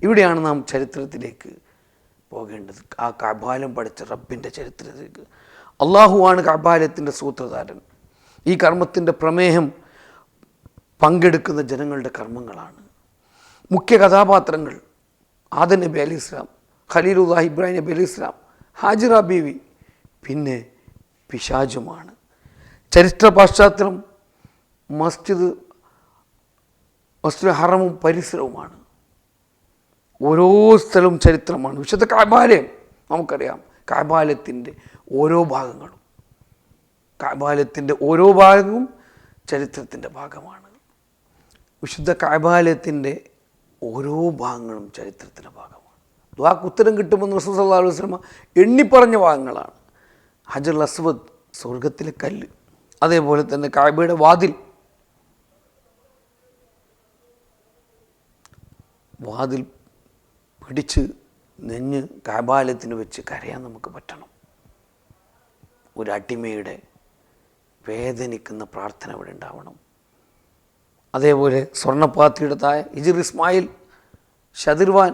ഇവിടെയാണ് നാം ചരിത്രത്തിലേക്ക് പോകേണ്ടത്. ആ കഅബാലയം പഠിച്ച റബ്ബിൻ്റെ ചരിത്രത്തിലേക്ക്. അള്ളാഹുവാണ് കഅബാലയത്തിൻ്റെ സൂത്രധാരൻ. ഈ കർമ്മത്തിൻ്റെ പ്രമേയം പങ്കെടുക്കുന്ന ജനങ്ങളുടെ കർമ്മങ്ങളാണ്. മുഖ്യ കഥാപാത്രങ്ങൾ ആദം നബി അലൈഹി ഇസ്ലാം, ഖലീലുല്ലാഹി ഇബ്രാഹിം നബി അലൈഹി ഇസ്ലാം, ഹാജിറ ബീവി, പിന്നെ പിശാചുമാണ്. ചരിത്ര പാശ്ചാത്യം മസ്ജിദ് ഹറമും പരിസരവുമാണ്. ഓരോ സ്ഥലവും ചരിത്രമാണ്. വിശുദ്ധ കഅബാലയം നമുക്കറിയാം. കഅബാലയത്തിൻ്റെ ഓരോ ഭാഗവും ചരിത്രത്തിൻ്റെ ഭാഗമാണ്. വിശുദ്ധ കഅബാലയത്തിൻ്റെ ഓരോ ഭാഗങ്ങളും ചരിത്രത്തിൻ്റെ ഭാഗമാണ്. ദുആക്ക് ഉത്തരം കിട്ടുമെന്ന് റസൂൽ സല്ലല്ലാഹു അലൈഹി വസല്ലം എണ്ണിപ്പറഞ്ഞ ഭാഗങ്ങളാണ്. ഹജറുൽ അസ്വദ്, സ്വർഗത്തിലെ കല്ല്, അതേപോലെ തന്നെ കഅബയുടെ വാതിൽ പിടിച്ച് നെഞ്ഞ് കഅബാലയത്തിന് വെച്ച് കരയാൻ നമുക്ക് പറ്റണം. ഒരു അടിമയുടെ വേദനിക്കുന്ന പ്രാർത്ഥന ഇവിടെ ഉണ്ടാവണം. അതേപോലെ സ്വർണ്ണപ്പാത്തിയുടെ താഴെ ഹിജ്ർ ഇസ്മായിൽ, ഷദിർവാൻ,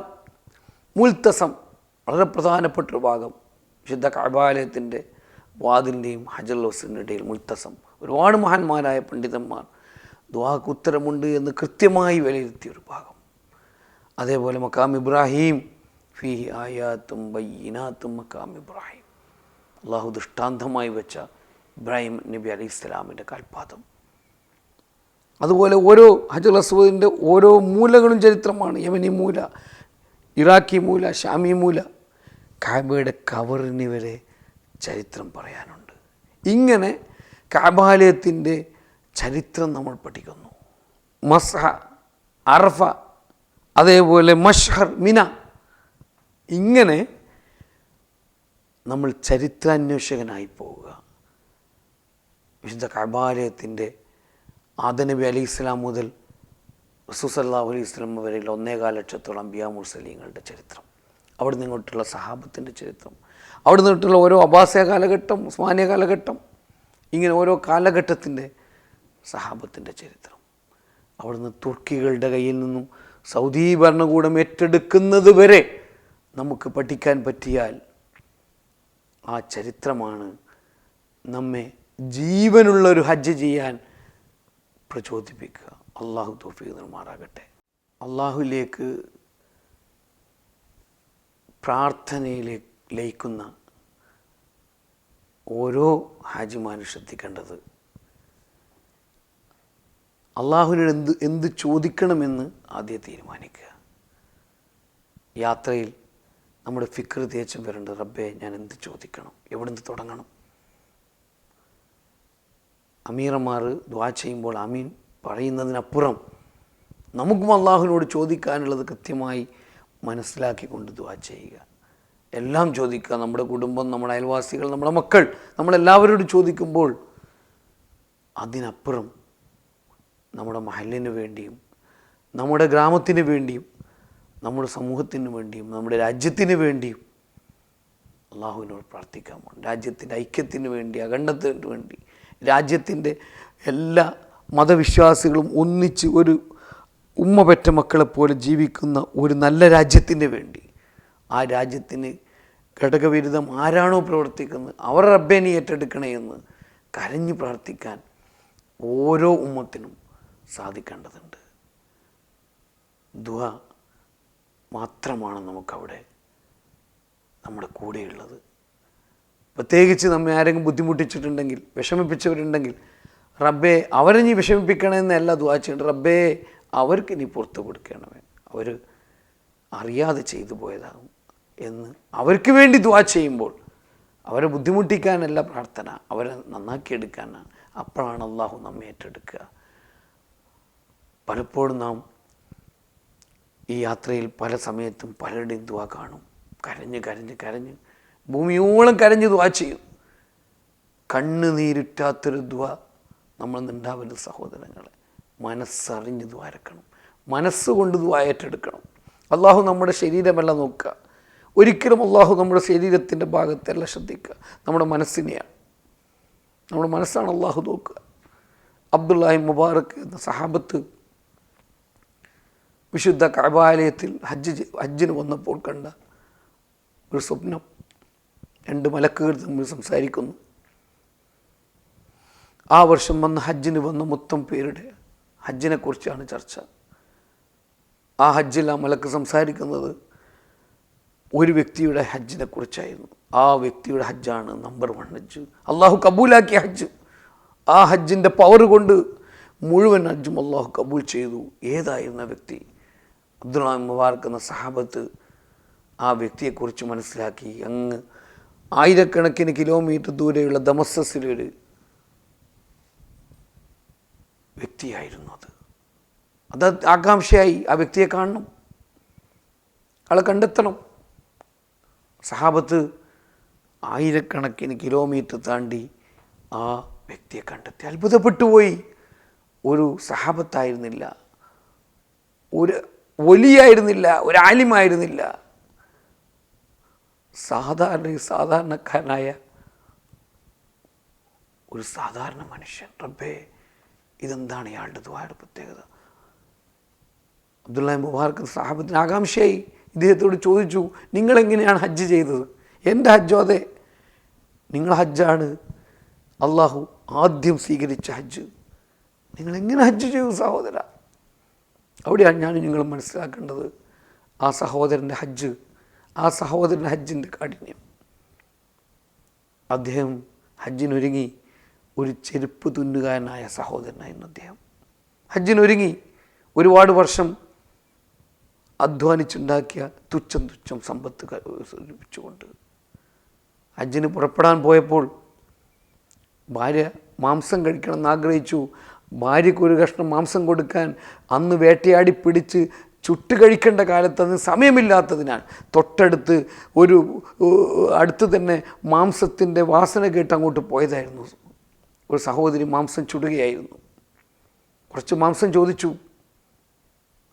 മുൽത്തസം, വളരെ പ്രധാനപ്പെട്ടൊരു ഭാഗം. വിശുദ്ധ കഅബാലയത്തിൻ്റെ വാതിലിൻ്റെയും ഹജറുൽ അസ്വദിൻ്റെ ഇടയിൽ മുൽത്തസം. ഒരുപാട് മഹാന്മാരായ പണ്ഡിതന്മാർ ദുആക്ക് ഉത്തരമുണ്ട് എന്ന് കൃത്യമായി വിലയിരുത്തിയൊരു ഭാഗം. അതേപോലെ മഖാം ഇബ്രാഹിം, ഫീഹി ആയാത്തും ബയ്യിനാത്തും മഖാം ഇബ്രാഹിം, അള്ളാഹു ദൃഷ്ടാന്തമായി വെച്ച ഇബ്രാഹിം നബി അലൈഹി സ്വലാമിൻ്റെ കാൽപാദം. അതുപോലെ ഓരോ ഹജറുൽ അസ്വദിൻ്റെ ഓരോ മൂലകളും ചരിത്രമാണ്. യമനി മൂല, ഇറാഖി മൂല, ഷാമി മൂല, കഅബയുടെ കവറിന് വരെ ചരിത്രം പറയാനുണ്ട്. ഇങ്ങനെ കഅബാലയത്തിൻ്റെ ചരിത്രം നമ്മൾ പഠിക്കുന്നു. മസ്ഹ, അറഫ, അതേപോലെ മഷ്ഹർ, മിന, ഇങ്ങനെ നമ്മൾ ചരിത്രാന്വേഷകനായി പോവുക. വിശുദ്ധ കഅബാലയത്തിൻ്റെ ആദം നബി അലൈഹി ഇസ്ലാം മുതൽ റസൂൽ സല്ലല്ലാഹു അലൈഹി വസല്ലം വരെയുള്ള 1.25 ലക്ഷത്തോളം അംബിയാ മുർസലീങ്ങളുടെ ചരിത്രം, അവിടെ നിങ്ങോട്ടുള്ള സഹാബത്തിൻ്റെ ചരിത്രം, അവിടെ നിന്നിട്ടുള്ള ഓരോ അബ്ബാസിയ കാലഘട്ടം, ഉസ്മാനിയ കാലഘട്ടം, ഇങ്ങനെ ഓരോ കാലഘട്ടത്തിൻ്റെ സഹാബത്തിൻ്റെ ചരിത്രം, അവിടുന്ന് തുർക്കികളുടെ കയ്യിൽ നിന്നും സൗദി ഭരണകൂടം ഏറ്റെടുക്കുന്നത് വരെ നമുക്ക് പഠിക്കാൻ പറ്റിയാൽ ആ ചരിത്രമാണ് നമ്മെ ജീവനുള്ളൊരു ഹജ്ജ് ചെയ്യാൻ പ്രചോദിപ്പിക്കുക. അള്ളാഹു തൗഫീഖ് നൽകുമാറാകട്ടെ. അള്ളാഹുവിലേക്ക് പ്രാർത്ഥനയിലേക്ക് ലയിക്കുന്ന ഓരോ ഹാജിമാരും ശ്രദ്ധിക്കേണ്ടത് അള്ളാഹുവിനോട് എന്ത് ചോദിക്കണമെന്ന് ആദ്യം തീരുമാനിക്കുക. യാത്രയിൽ നമ്മുടെ ഫിക്ർ തേച്ചും വരേണ്ടത്, റബ്ബേ ഞാൻ എന്ത് ചോദിക്കണം, എവിടുന്ന് തുടങ്ങണം. അമീറന്മാർ ദുആ ചെയ്യുമ്പോൾ ആമീൻ പറയുന്നതിനപ്പുറം നമുക്കും അള്ളാഹുവിനോട് ചോദിക്കാനുള്ളത് കൃത്യമായി മനസ്സിലാക്കിക്കൊണ്ട് ദുആ ചെയ്യുക. എല്ലാം ചോദിക്കുക. നമ്മുടെ കുടുംബം, നമ്മുടെ അയൽവാസികൾ, നമ്മുടെ മക്കൾ, നമ്മളെല്ലാവരോടും ചോദിക്കുമ്പോൾ അതിനപ്പുറം നമ്മുടെ മഹല്ലിന് വേണ്ടിയും നമ്മുടെ ഗ്രാമത്തിന് വേണ്ടിയും നമ്മുടെ സമൂഹത്തിന് വേണ്ടിയും നമ്മുടെ രാജ്യത്തിന് വേണ്ടിയും അള്ളാഹുവിനോട് പ്രാർത്ഥിക്കാമോ. രാജ്യത്തിൻ്റെ ഐക്യത്തിന് വേണ്ടി, അഖണ്ഡത്തിന് വേണ്ടി, രാജ്യത്തിൻ്റെ എല്ലാ മതവിശ്വാസികളും ഒന്നിച്ച് ഒരു ഉമ്മ പെറ്റ മക്കളെപ്പോലെ ജീവിക്കുന്ന ഒരു നല്ല രാജ്യത്തിന് വേണ്ടി, ആ രാജ്യത്തിന് ഘടകവിരുദ്ധം ആരാണോ പ്രവർത്തിക്കുന്നത് അവർ റബ്ബേ നീ ഏറ്റെടുക്കണേ എന്ന് കരഞ്ഞു പ്രാർത്ഥിക്കാൻ ഓരോ ഉമ്മത്തിനും സാധിക്കേണ്ടതുണ്ട്. ദുആ മാത്രമാണ് നമുക്കവിടെ നമ്മുടെ കൂടെയുള്ളത്. പ്രത്യേകിച്ച് നമ്മെ ആരെങ്കിലും ബുദ്ധിമുട്ടിച്ചിട്ടുണ്ടെങ്കിൽ, വിഷമിപ്പിച്ചവരുണ്ടെങ്കിൽ, റബ്ബേ അവരെ നീ വിഷമിപ്പിക്കണമെന്നല്ല ദുആ ചെയ്യേണ്ടത്. റബ്ബേ അവർക്ക് നീ പുറത്തു കൊടുക്കണമേ, അവർ അറിയാതെ ചെയ്തു പോയതാകും എന്ന് അവർക്ക് വേണ്ടി ദുആ ചെയ്യുമ്പോൾ അവരെ ബുദ്ധിമുട്ടിക്കാനല്ല പ്രാർത്ഥന, അവരെ നന്നാക്കിയെടുക്കാനാണ്. അപ്പോഴാണ് അള്ളാഹു നമ്മെ ഏറ്റെടുക്കുക. പലപ്പോഴും നാം ഈ യാത്രയിൽ പല സമയത്തും പലരുടെയും ദുആ കാണും. കരഞ്ഞ് കരഞ്ഞ് കരഞ്ഞ് ഭൂമിയോളം കരഞ്ഞ് ദുആ ചെയ്യും. കണ്ണുനീരിട്ടാത്തൊരു ദുആ നമ്മളുണ്ടാവരുത് സഹോദരങ്ങളെ. മനസ്സറിഞ്ഞ് ദ്വാരക്കണം, മനസ്സുകൊണ്ട് ദുആ ഏറ്റെടുക്കണം. അള്ളാഹു നമ്മുടെ ശരീരമല്ല നോക്കുക, ഒരിക്കലും അള്ളാഹു നമ്മുടെ ശരീരത്തിൻ്റെ ഭാഗത്തല്ല ശ്രദ്ധിക്കുക, നമ്മുടെ മനസ്സിനെയാണ്. നമ്മുടെ മനസ്സാണ് അള്ളാഹു നോക്കുക. അബ്ദുല്ലാഹി മുബാറക്ക് എന്ന സഹാബത്ത് വിശുദ്ധ കഅബാലയത്തിൽ ഹജ്ജിന് വന്നപ്പോൾ കണ്ട ഒരു സ്വപ്നം. 2 മലക്കുകൾ തമ്മിൽ സംസാരിക്കുന്നു. ആ വർഷം ഹജ്ജിന് വന്ന മൊത്തം പേരുടെ ഹജ്ജിനെക്കുറിച്ചാണ് ചർച്ച. ആ ഹജ്ജിൽ ആ മലക്ക് സംസാരിക്കുന്നത് ഒരു വ്യക്തിയുടെ ഹജ്ജിനെ കുറിച്ചായിരുന്നു. ആ വ്യക്തിയുടെ ഹജ്ജാണ് നമ്പർ 1 ഹജ്ജ്, അള്ളാഹു കബൂലാക്കിയ ഹജ്ജ്. ആ ഹജ്ജിൻ്റെ പവർ കൊണ്ട് മുഴുവൻ ഹജ്ജും അള്ളാഹു കബൂൽ ചെയ്തു. ഏതായിരുന്ന വ്യക്തി? അബ്ദുല്ലാഹി മുബാറക്ക് എന്ന സഹാബത്ത് ആ വ്യക്തിയെക്കുറിച്ച് മനസ്സിലാക്കി. അങ്ങ് ആയിരക്കണക്കിന് കിലോമീറ്റർ ദൂരെയുള്ള ദമസ്കസിലൊരു വ്യക്തിയായിരുന്നു അത് ആകാംക്ഷയായി. ആ വ്യക്തിയെ കാണണം, ആളെ കണ്ടെത്തണം. സഹാബത്ത് ആയിരക്കണക്കിന് കിലോമീറ്റർ താണ്ടി ആ വ്യക്തിയെ കണ്ടെത്തി. അത്ഭുതപ്പെട്ടു പോയി. ഒരു സഹാബത്തായിരുന്നില്ല, ഒരു വലിയായിരുന്നില്ല, ഒരു ആലിമായിരുന്നില്ല, സാധാരണക്കാരനായ ഒരു സാധാരണ മനുഷ്യൻ. റബ്ബേ, ഇതെന്താണ് ഇയാളുടെ ദുആയുടെ പ്രത്യേകത? അബ്ദുല്ലാഹി മുബാറക്ക് സഹാബത്തിന് ആകാംക്ഷയായി. ഇദ്ദേഹത്തോട് ചോദിച്ചു, നിങ്ങളെങ്ങനെയാണ് ഹജ്ജ് ചെയ്തത്? എൻ്റെ ഹജ്ജോ? അതെ, നിങ്ങൾ ഹജ്ജാണ് അള്ളാഹു ആദ്യം സ്വീകരിച്ച ഹജ്ജ്. നിങ്ങളെങ്ങനെ ഹജ്ജ് ചെയ്തു സഹോദര? അവിടെയാണ് ഞാൻ നിങ്ങൾ മനസ്സിലാക്കേണ്ടത് ആ സഹോദരൻ്റെ ഹജ്ജ്, ആ സഹോദരൻ്റെ ഹജ്ജിൻ്റെ കാഠിന്യം. അദ്ദേഹം ഹജ്ജിനൊരുങ്ങി ഒരു ചെരുപ്പ് തുന്നുകാരനായ സഹോദരനായിരുന്നു അദ്ദേഹം. ഹജ്ജിനൊരുങ്ങി ഒരുപാട് വർഷം അധ്വാനിച്ചുണ്ടാക്കിയ തുച്ഛം സമ്പത്ത് സ്വരൂപിച്ചുകൊണ്ട് ഹജ്ജിന് പുറപ്പെടാൻ പോയപ്പോൾ ഭാര്യ മാംസം കഴിക്കണമെന്ന് ആഗ്രഹിച്ചു. ഭാര്യയ്ക്ക് ഒരു കഷ്ണം മാംസം കൊടുക്കാൻ അന്ന് വേട്ടയാടി പിടിച്ച് ചുട്ട് കഴിക്കേണ്ട കാലത്ത് അതിന് സമയമില്ലാത്തതിനാൽ തൊട്ടടുത്ത് അടുത്ത് തന്നെ മാംസത്തിൻ്റെ വാസന കേട്ട് അങ്ങോട്ട് പോയതായിരുന്നു. ഒരു സഹോദരി മാംസം ചുടുകയായിരുന്നു. കുറച്ച് മാംസം ചോദിച്ചു.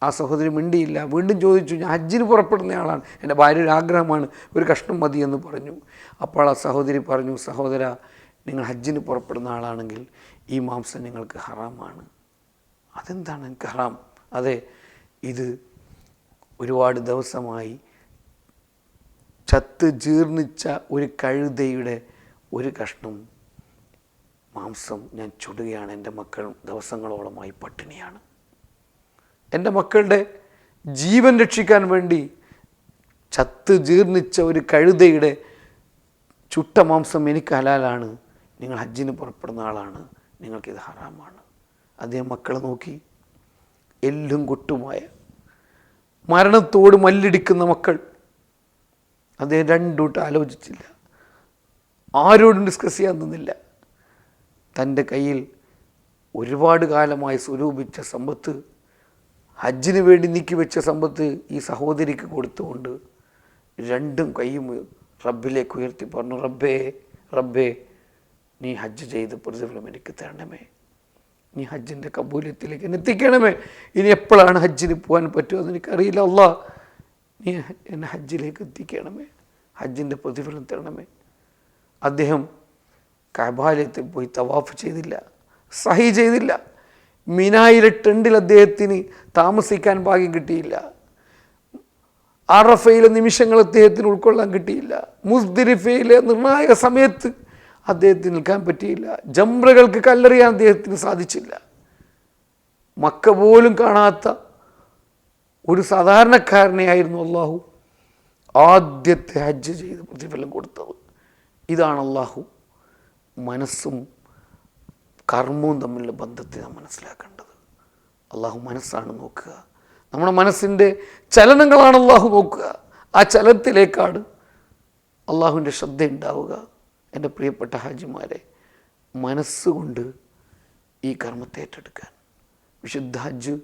ആ സഹോദരി മിണ്ടിയില്ല. വീണ്ടും ചോദിച്ചു, ഞാൻ ഹജ്ജിന് പുറപ്പെടുന്നയാളാണ്, എൻ്റെ ഭാര്യയുടെ ആഗ്രഹമാണ്, ഒരു കഷ്ണം മതി എന്ന് പറഞ്ഞു. അപ്പോൾ ആ സഹോദരി പറഞ്ഞു, സഹോദര, നിങ്ങൾ ഹജ്ജിന് പുറപ്പെടുന്ന ആളാണെങ്കിൽ ഈ മാംസം നിങ്ങൾക്ക് ഹറാമാണ്. അതെന്താണ് എനിക്ക് ഹറാം? അതെ, ഇത് ഒരുപാട് ദിവസമായി ചത്ത് ജീർണിച്ച ഒരു കഴുതയുടെ ഒരു കഷ്ണം മാംസം ഞാൻ ചുടുകയാണ്. എൻ്റെ മക്കൾ ദിവസങ്ങളോളമായി പട്ടിണിയാണ്. എൻ്റെ മക്കളുടെ ജീവൻ രക്ഷിക്കാൻ വേണ്ടി ചത്ത് ജീർണിച്ച ഒരു കഴുതയുടെ ചുട്ട മാംസം എനിക്ക് ഹലാലാണ്. നിങ്ങൾ ഹജ്ജിന് പുറപ്പെടുന്ന ആളാണ്, നിങ്ങൾക്കിത് ഹറാമാണ്. അദ്ദേഹം മക്കളെ നോക്കി. എല്ലും കൊട്ടുമായ മരണത്തോട് മല്ലിടിക്കുന്ന മക്കൾ. അദ്ദേഹം രണ്ടൂട്ട് ആലോചിച്ചില്ല, ആരോടും ഡിസ്കസ് ചെയ്യാൻ നിന്നില്ല. തൻ്റെ കയ്യിൽ ഒരുപാട് കാലമായി സ്വരൂപിച്ച സമ്പത്ത്, ഹജ്ജിന് വേണ്ടി നീക്കിവെച്ച സമ്പത്ത് ഈ സഹോദരിക്ക് കൊടുത്തുകൊണ്ട് രണ്ടും കൈയും റബ്ബിലേക്ക് ഉയർത്തി പറഞ്ഞു, റബ്ബേ നീ ഹജ്ജ് ചെയ്ത് പ്രതിഫലം എനിക്ക് തരണമേ, നീ ഹജ്ജിൻ്റെ കബൂലിയത്തിലേക്ക് എന്നെ എത്തിക്കണമേ. ഇനി എപ്പോഴാണ് ഹജ്ജിന് പോകാൻ പറ്റുമോ എന്നെനിക്കറിയില്ല. അല്ലാ, നീ എന്നെ ഹജ്ജിലേക്ക് എത്തിക്കണമേ, ഹജ്ജിൻ്റെ പ്രതിഫലം തരണമേ. അദ്ദേഹം കഅബാലയത്തിൽ പോയി തവാഫ് ചെയ്തില്ല, സഹി ചെയ്തില്ല. മിനായിലെ ടെണ്ടിൽ അദ്ദേഹത്തിന് താമസിക്കാൻ ഭാഗ്യം കിട്ടിയില്ല. അറഫയിലെ നിമിഷങ്ങൾ അദ്ദേഹത്തിന് ഉൾക്കൊള്ളാൻ കിട്ടിയില്ല. മുസ്ദലിഫയിലെ നിർണായക സമയത്ത് അദ്ദേഹത്തിന് നിൽക്കാൻ പറ്റിയില്ല. ജംറകൾക്ക് കല്ലെറിയാൻ അദ്ദേഹത്തിന് സാധിച്ചില്ല. മക്ക പോലും കാണാത്ത ഒരു സാധാരണക്കാരനെയായിരുന്നു അള്ളാഹു ആദ്യത്തെ ഹജ്ജ് ചെയ്ത് പ്രതിഫലം കൊടുത്തത്. ഇതാണ് അള്ളാഹു മനസ്സും കർമ്മവും തമ്മിലുള്ള ബന്ധത്തെ നാം മനസ്സിലാക്കേണ്ടത്. അള്ളാഹു മനസ്സാണ് നോക്കുക, നമ്മുടെ മനസ്സിൻ്റെ ചലനങ്ങളാണ് അള്ളാഹു നോക്കുക. ആ ചലനത്തിലേക്കാണ് അള്ളാഹുവിൻ്റെ ശ്രദ്ധ ഉണ്ടാവുക. എൻ്റെ പ്രിയപ്പെട്ട ഹാജിമാരെ, മനസ്സുകൊണ്ട് ഈ കർമ്മത്തെ ഏറ്റെടുക്കാൻ, വിശുദ്ധ ഹജ്ജ്,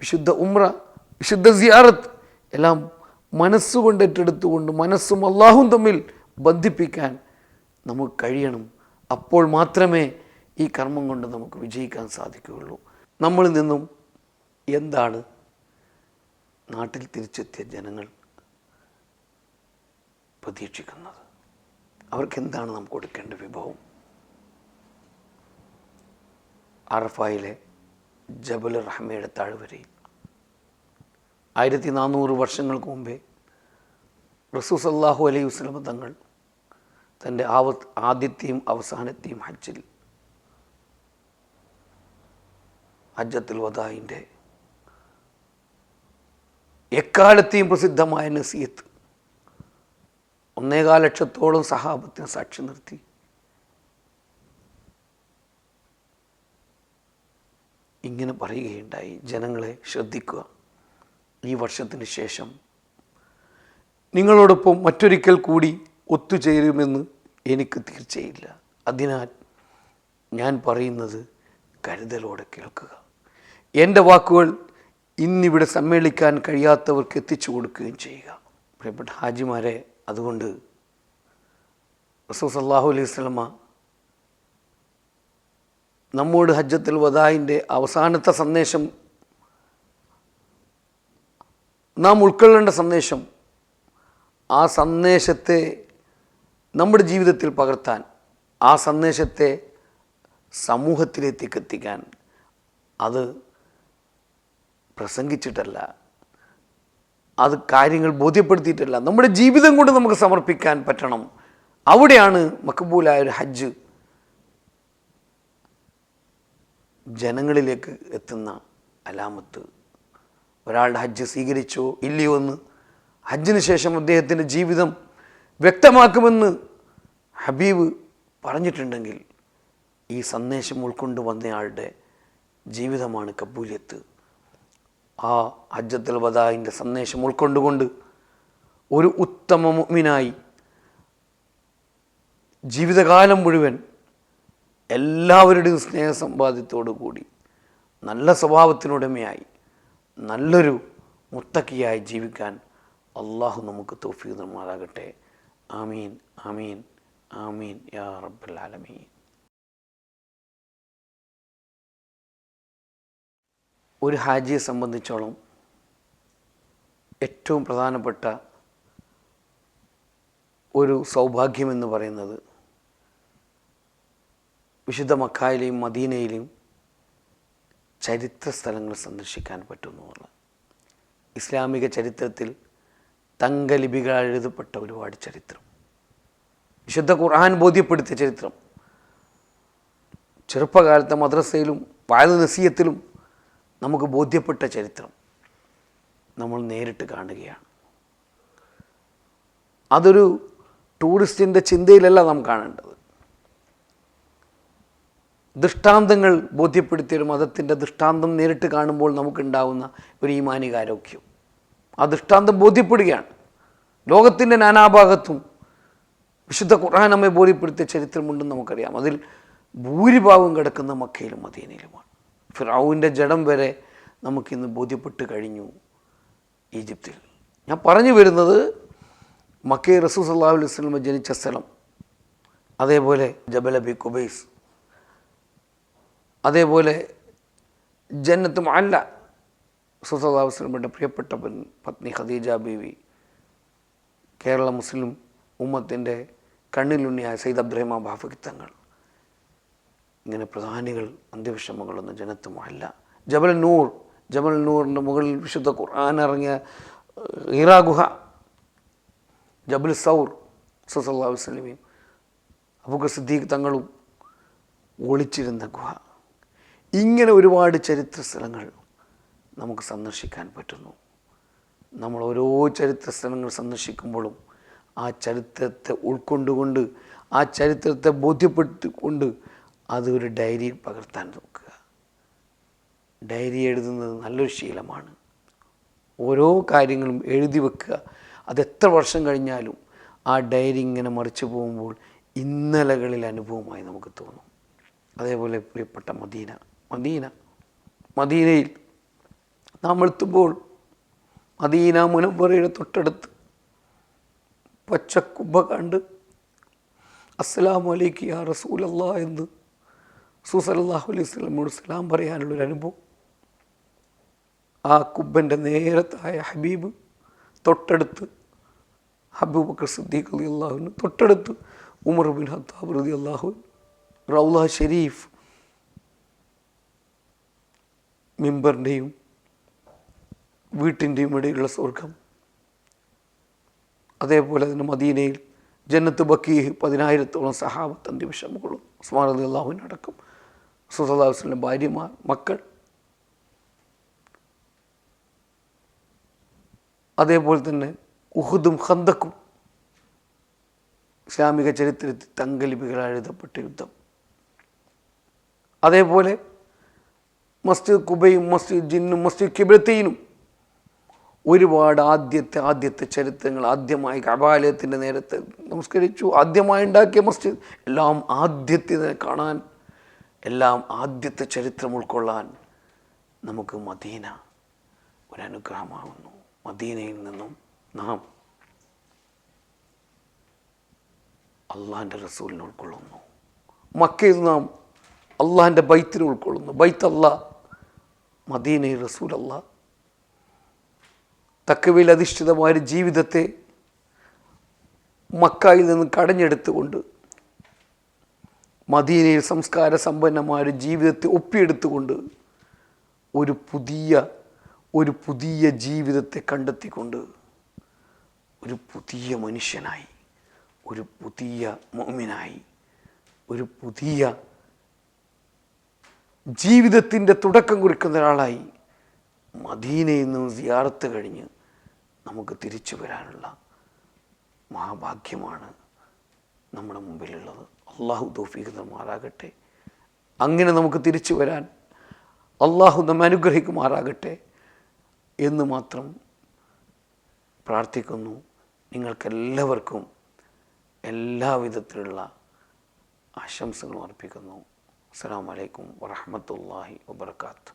വിശുദ്ധ ഉംറ, വിശുദ്ധ സിയാറത്ത് എല്ലാം മനസ്സുകൊണ്ട് ഏറ്റെടുത്തുകൊണ്ട് മനസ്സും അള്ളാഹും തമ്മിൽ ബന്ധിപ്പിക്കാൻ നമുക്ക് കഴിയണം. അപ്പോൾ മാത്രമേ ഈ കർമ്മം കൊണ്ട് നമുക്ക് വിജയിക്കാൻ സാധിക്കുകയുള്ളൂ. നമ്മളിൽ നിന്നും എന്താണ് നാട്ടിൽ തിരിച്ചെത്തിയ ജനങ്ങൾ പ്രതീക്ഷിക്കുന്നത്? അവർക്കെന്താണ് നാം കൊടുക്കേണ്ട വിഭവം? അറഫായിലെ ജബൽ റഹ്മയുടെ താഴ്വരയിൽ 1400 വർഷങ്ങൾക്ക് മുമ്പേ റസൂൽ സല്ലല്ലാഹു അലൈഹി വസല്ലം തങ്ങൾ തൻ്റെ ആദ്യത്തെയും അവസാനത്തെയും ഹജ്ജിൽ, ഹജ്ജത്തുൽ വദാഇൻ്റെ എക്കാലത്തെയും പ്രസിദ്ധമായ നസീഹത്ത് 1.25 ലക്ഷത്തോളം സഹാബത്തിനെ സാക്ഷി നിർത്തി ഇങ്ങനെ പറയുകയുണ്ടായി: ജനങ്ങളെ ശ്രദ്ധിക്കുക, ഈ വർഷത്തിന് ശേഷം നിങ്ങളോടൊപ്പം മറ്റൊരിക്കൽ കൂടി ഒത്തുചേരുമെന്ന് എനിക്ക് തീർച്ചയില്ല. അതിനാൽ ഞാൻ പറയുന്നത് കരുതലോടെ കേൾക്കുക. എൻ്റെ വാക്കുകൾ ഇന്നിവിടെ സമ്മേളിക്കാൻ കഴിയാത്തവർക്ക് എത്തിച്ചു കൊടുക്കുകയും ചെയ്യുക. പ്രിയപ്പെട്ട ഹാജിമാരെ, അതുകൊണ്ട് റസൂൽ സല്ലല്ലാഹു അലൈഹി വസല്ലമ നമ്മോട് ഹജ്ജത്തുൽ വദാഇൻ്റെ അവസാനത്തെ സന്ദേശം, നാം ഉൾക്കൊള്ളേണ്ട സന്ദേശം, ആ സന്ദേശത്തെ നമ്മുടെ ജീവിതത്തിൽ പകർത്താൻ, ആ സന്ദേശത്തെ സമൂഹത്തിലേക്ക് എത്തിക്കാൻ, അത് പ്രസംഗിച്ചിട്ടല്ല, അത് കാര്യങ്ങൾ ബോധ്യപ്പെടുത്തിയിട്ടല്ല, നമ്മുടെ ജീവിതം കൊണ്ട് നമുക്ക് സമർപ്പിക്കാൻ പറ്റണം. അവിടെയാണ് മഖബൂലായ ഒരു ഹജ്ജ് ജനങ്ങളിലേക്ക് എത്തുന്ന അലാമത്ത്. ഒരാളുടെ ഹജ്ജ് സ്വീകരിച്ചോ ഇല്ലയോ എന്ന് ഹജ്ജിന് ശേഷം അദ്ദേഹത്തിൻ്റെ ജീവിതം വ്യക്തമാക്കുമെന്ന് ഹബീബ് പറഞ്ഞിട്ടുണ്ടെങ്കിൽ, ഈ സന്ദേശം ഉൾക്കൊണ്ട് വന്നയാളുടെ ജീവിതമാണ് കബൂലിയത്ത്. ആ ഹജ്ജത്തുൽ വദാഇൻ്റെ സന്ദേശം ഉൾക്കൊണ്ടുകൊണ്ട് ഒരു ഉത്തമ മുഅ്മിനായി ജീവിതകാലം മുഴുവൻ എല്ലാവരുടെയും സ്നേഹസമ്പാദ്യത്തോടു കൂടി നല്ല സ്വഭാവത്തിനുടമയായി നല്ലൊരു മുത്തക്കിയായി ജീവിക്കാൻ അള്ളാഹു നമുക്ക് തൗഫീഖ് നൽകുമാറാകട്ടെ. ആമീൻ ആമീൻ ആമീൻ യാ റബ്ബൽ ആലമീൻ. ഒരു ഹാജിയെ സംബന്ധിച്ചോളം ഏറ്റവും പ്രധാനപ്പെട്ട ഒരു സൗഭാഗ്യമെന്ന് പറയുന്നത് വിശുദ്ധ മക്കായിലെയും മദീനയിലെയും ചരിത്ര സ്ഥലങ്ങൾ സന്ദർശിക്കാൻ പറ്റുമെന്നുള്ള. ഇസ്ലാമിക ചരിത്രത്തിൽ തങ്കലിപികളാൽ എഴുതപ്പെട്ട ഒരുപാട് ചരിത്രം, വിശുദ്ധ ഖുർആൻ ബോധ്യപ്പെടുത്തിയ ചരിത്രം, ചെറുപ്പകാലത്തെ മദ്രസയിലും വഅദ് നസീഹത്തിലും നമുക്ക് ബോധ്യപ്പെട്ട ചരിത്രം നമ്മൾ നേരിട്ട് കാണുകയാണ്. അതൊരു ടൂറിസ്റ്റിൻ്റെ ചിന്തയിലല്ല നാം കാണേണ്ടത്. ദൃഷ്ടാന്തങ്ങൾ ബോധ്യപ്പെടുത്തിയൊരു മതത്തിൻ്റെ ദൃഷ്ടാന്തം നേരിട്ട് കാണുമ്പോൾ നമുക്കുണ്ടാവുന്ന ഒരു ഈമാനികാരോഗ്യം, ആ ദൃഷ്ടാന്തം ബോധ്യപ്പെടുകയാണ്. ലോകത്തിൻ്റെ നാനാഭാഗത്തും വിശുദ്ധ ഖുർആൻ നമ്മെ ബോധ്യപ്പെടുത്തിയ ചരിത്രമുണ്ടെന്ന് നമുക്കറിയാം. അതിൽ ഭൂരിഭാഗം കിടക്കുന്ന മക്കയിലും മദീനയിലുമാണ്. ഫിർഔൻ്റെ ജഡം വരെ നമുക്കിന്ന് ബോധ്യപ്പെട്ട് കഴിഞ്ഞു ഈജിപ്തിൽ. ഞാൻ പറഞ്ഞു വരുന്നത് മക്കയിൽ റസൂൽ സല്ലല്ലാഹു അലൈഹി വസല്ലം ജനിച്ച സ്ഥലം, അതേപോലെ ജബൽ അബി ഖുബൈസ്, അതേപോലെ ജന്നത്ത് മുഅല്ല, റസൂൽ സല്ലല്ലാഹു അലൈഹി വസല്ലമയുടെ പ്രിയപ്പെട്ട പത്നി ഖദീജ ബീവി, കേരള മുസ്ലിം ഉമ്മത്തിൻ്റെ കണ്ണിലുണ്ണിയായ സയ്യിദ് അബ്ദുറഹ്മാൻ ബാഫഖി തങ്ങൾ, ഇങ്ങനെ പ്രധാനികൾ അന്ത്യവിഷമങ്ങളൊന്ന് ജന്നത്ത് മുഅല്ല. ജബൽ നൂർ, ജബൽ നൂറിൻ്റെ മുകളിൽ വിശുദ്ധ ഖുർആൻ ഇറങ്ങിയ ഹീറാ ഗുഹ, ജബൽ സൗർ, റസൂൽ സല്ലല്ലാഹു അലൈഹി വസല്ലമയും അബൂബക്കർ സിദ്ദീഖ് തങ്ങളും ഒളിച്ചിരുന്ന ഗുഹ. ഇങ്ങനെ ഒരുപാട് ചരിത്ര സ്ഥലങ്ങൾ നമുക്ക് സന്ദർശിക്കാൻ പറ്റുന്നു. നമ്മൾ ഓരോ ചരിത്ര സ്ഥലങ്ങൾ സന്ദർശിക്കുമ്പോഴും ആ ചരിത്രത്തെ ഉൾക്കൊണ്ടുകൊണ്ട്, ആ ചരിത്രത്തെ ബോധ്യപ്പെടുത്തിക്കൊണ്ട് അതൊരു ഡയറിയിൽ പകർത്താൻ നോക്കുക. ഡയറി എഴുതുന്നത് നല്ലൊരു ശീലമാണ്. ഓരോ കാര്യങ്ങളും എഴുതി വെക്കുക. അതെത്ര വർഷം കഴിഞ്ഞാലും ആ ഡയറി ഇങ്ങനെ മറിച്ചു പോകുമ്പോൾ ഇന്നലകളിൽ അനുഭവമായി നമുക്ക് തോന്നും. അതേപോലെ പ്രിയപ്പെട്ട മദീനയിൽ നാം എത്തുമ്പോൾ മദീന മുനവ്വറയുടെ തൊട്ടടുത്ത് പച്ചക്കുബ്ബ കണ്ട് അസ്സലാമു അലൈക്കും യാ റസൂലല്ലാഹ് എന്ന് റസൂൽ സല്ലല്ലാഹു അലൈഹി വസല്ലമയോട് സലാം പറയാനുള്ളൊരു അനുഭവം. ആ കുബ്ബൻ്റെ നേരത്തായ ഹബീബ് തൊട്ടടുത്ത് അബൂബക്കർ സിദ്ദീഖ് റളിയല്ലാഹു അൻഹു, തൊട്ടടുത്ത് ഉമർ ബിൻ ഖത്താബ് റളിയല്ലാഹു അൻഹു, റൗള ഷരീഫ്, മിമ്പറിൻ്റെയും വീട്ടിൻ്റെയും ഇടയിലുള്ള സ്വർഗം. അതേപോലെ തന്നെ മദീനയിൽ ജന്നത്ത് ബക്കീഹ് 10,000-ഓളം സഹാബത്ത് അന്ത്യവിഷം കൊള്ളും. ഉസ്മാൻ റളിയല്ലാഹു അൻഹു അടക്കം റസൂൽ സല്ലല്ലാഹു അലൈഹി വസല്ലം ഭാര്യമാർ, മക്കൾ. അതേപോലെ തന്നെ ഉഹുദും ഖന്തക്കും ഇസ്ലാമിക ചരിത്രത്തിൽ തങ്കലിപികളാൽ എഴുതപ്പെട്ട യുദ്ധം. അതേപോലെ മസ്ജിദ് കുബയും മസ്ജിദ് ജിന്നും മസ്ജിദ് കിബ്ലത്തീനും ഒരുപാട് ആദ്യത്തെ ചരിത്രങ്ങൾ. ആദ്യമായി കഅബാലയത്തിൻ്റെ നേരത്തെ നമസ്കരിച്ചു, ആദ്യമായി ഉണ്ടാക്കിയ മസ്ജിദ്, എല്ലാം ആദ്യത്തെ കാണാൻ, എല്ലാം ആദ്യത്തെ ചരിത്രം ഉൾക്കൊള്ളാൻ നമുക്ക് മദീന ഒരനുഗ്രഹമാകുന്നു. മദീനയിൽ നിന്നും നാം അള്ളാഹിൻ്റെ റസൂലിനെ ഉൾക്കൊള്ളുന്നു. മക്കയിൽ നാം അള്ളാഹിൻ്റെ ബൈത്തിനെ ഉൾക്കൊള്ളുന്നു. ബൈത്ത് അല്ലാഹ്, മദീനയിൽ റസൂൽ അല്ലാഹ്. തഖ്വയിൽ അധിഷ്ഠിതമായൊരു ജീവിതത്തെ മക്കയിൽ നിന്ന് കടഞ്ഞെടുത്തുകൊണ്ട് മദീനയിൽ സംസ്കാര സമ്പന്നമായൊരു ജീവിതത്തെ ഒപ്പിയെടുത്തുകൊണ്ട് ഒരു പുതിയ ജീവിതത്തെ കണ്ടെത്തിക്കൊണ്ട് ഒരു പുതിയ മനുഷ്യനായി, ഒരു പുതിയ മുഅ്മിനായി, ഒരു പുതിയ ജീവിതത്തിൻ്റെ തുടക്കം കുറിക്കുന്ന ഒരാളായി മദീനയിൽ നിന്ന് സിയാറത്ത് കഴിഞ്ഞ് നമുക്ക് തിരിച്ചു വരാനുള്ള മഹാഭാഗ്യമാണ് നമ്മുടെ മുമ്പിലുള്ളത്. അള്ളാഹു തൗഫീഖ് നൽകുമാറാകട്ടെ. അങ്ങനെ നമുക്ക് തിരിച്ചു വരാൻ അള്ളാഹു നമ്മെ അനുഗ്രഹിക്കുമാറാകട്ടെ എന്ന് മാത്രം പ്രാർത്ഥിക്കുന്നു. നിങ്ങൾക്കെല്ലാവർക്കും എല്ലാവിധത്തിലുള്ള ആശംസകളും അർപ്പിക്കുന്നു. അസ്സലാമു അലൈക്കും വറഹ്മത്തുള്ളാഹി വബറകാതുഹു.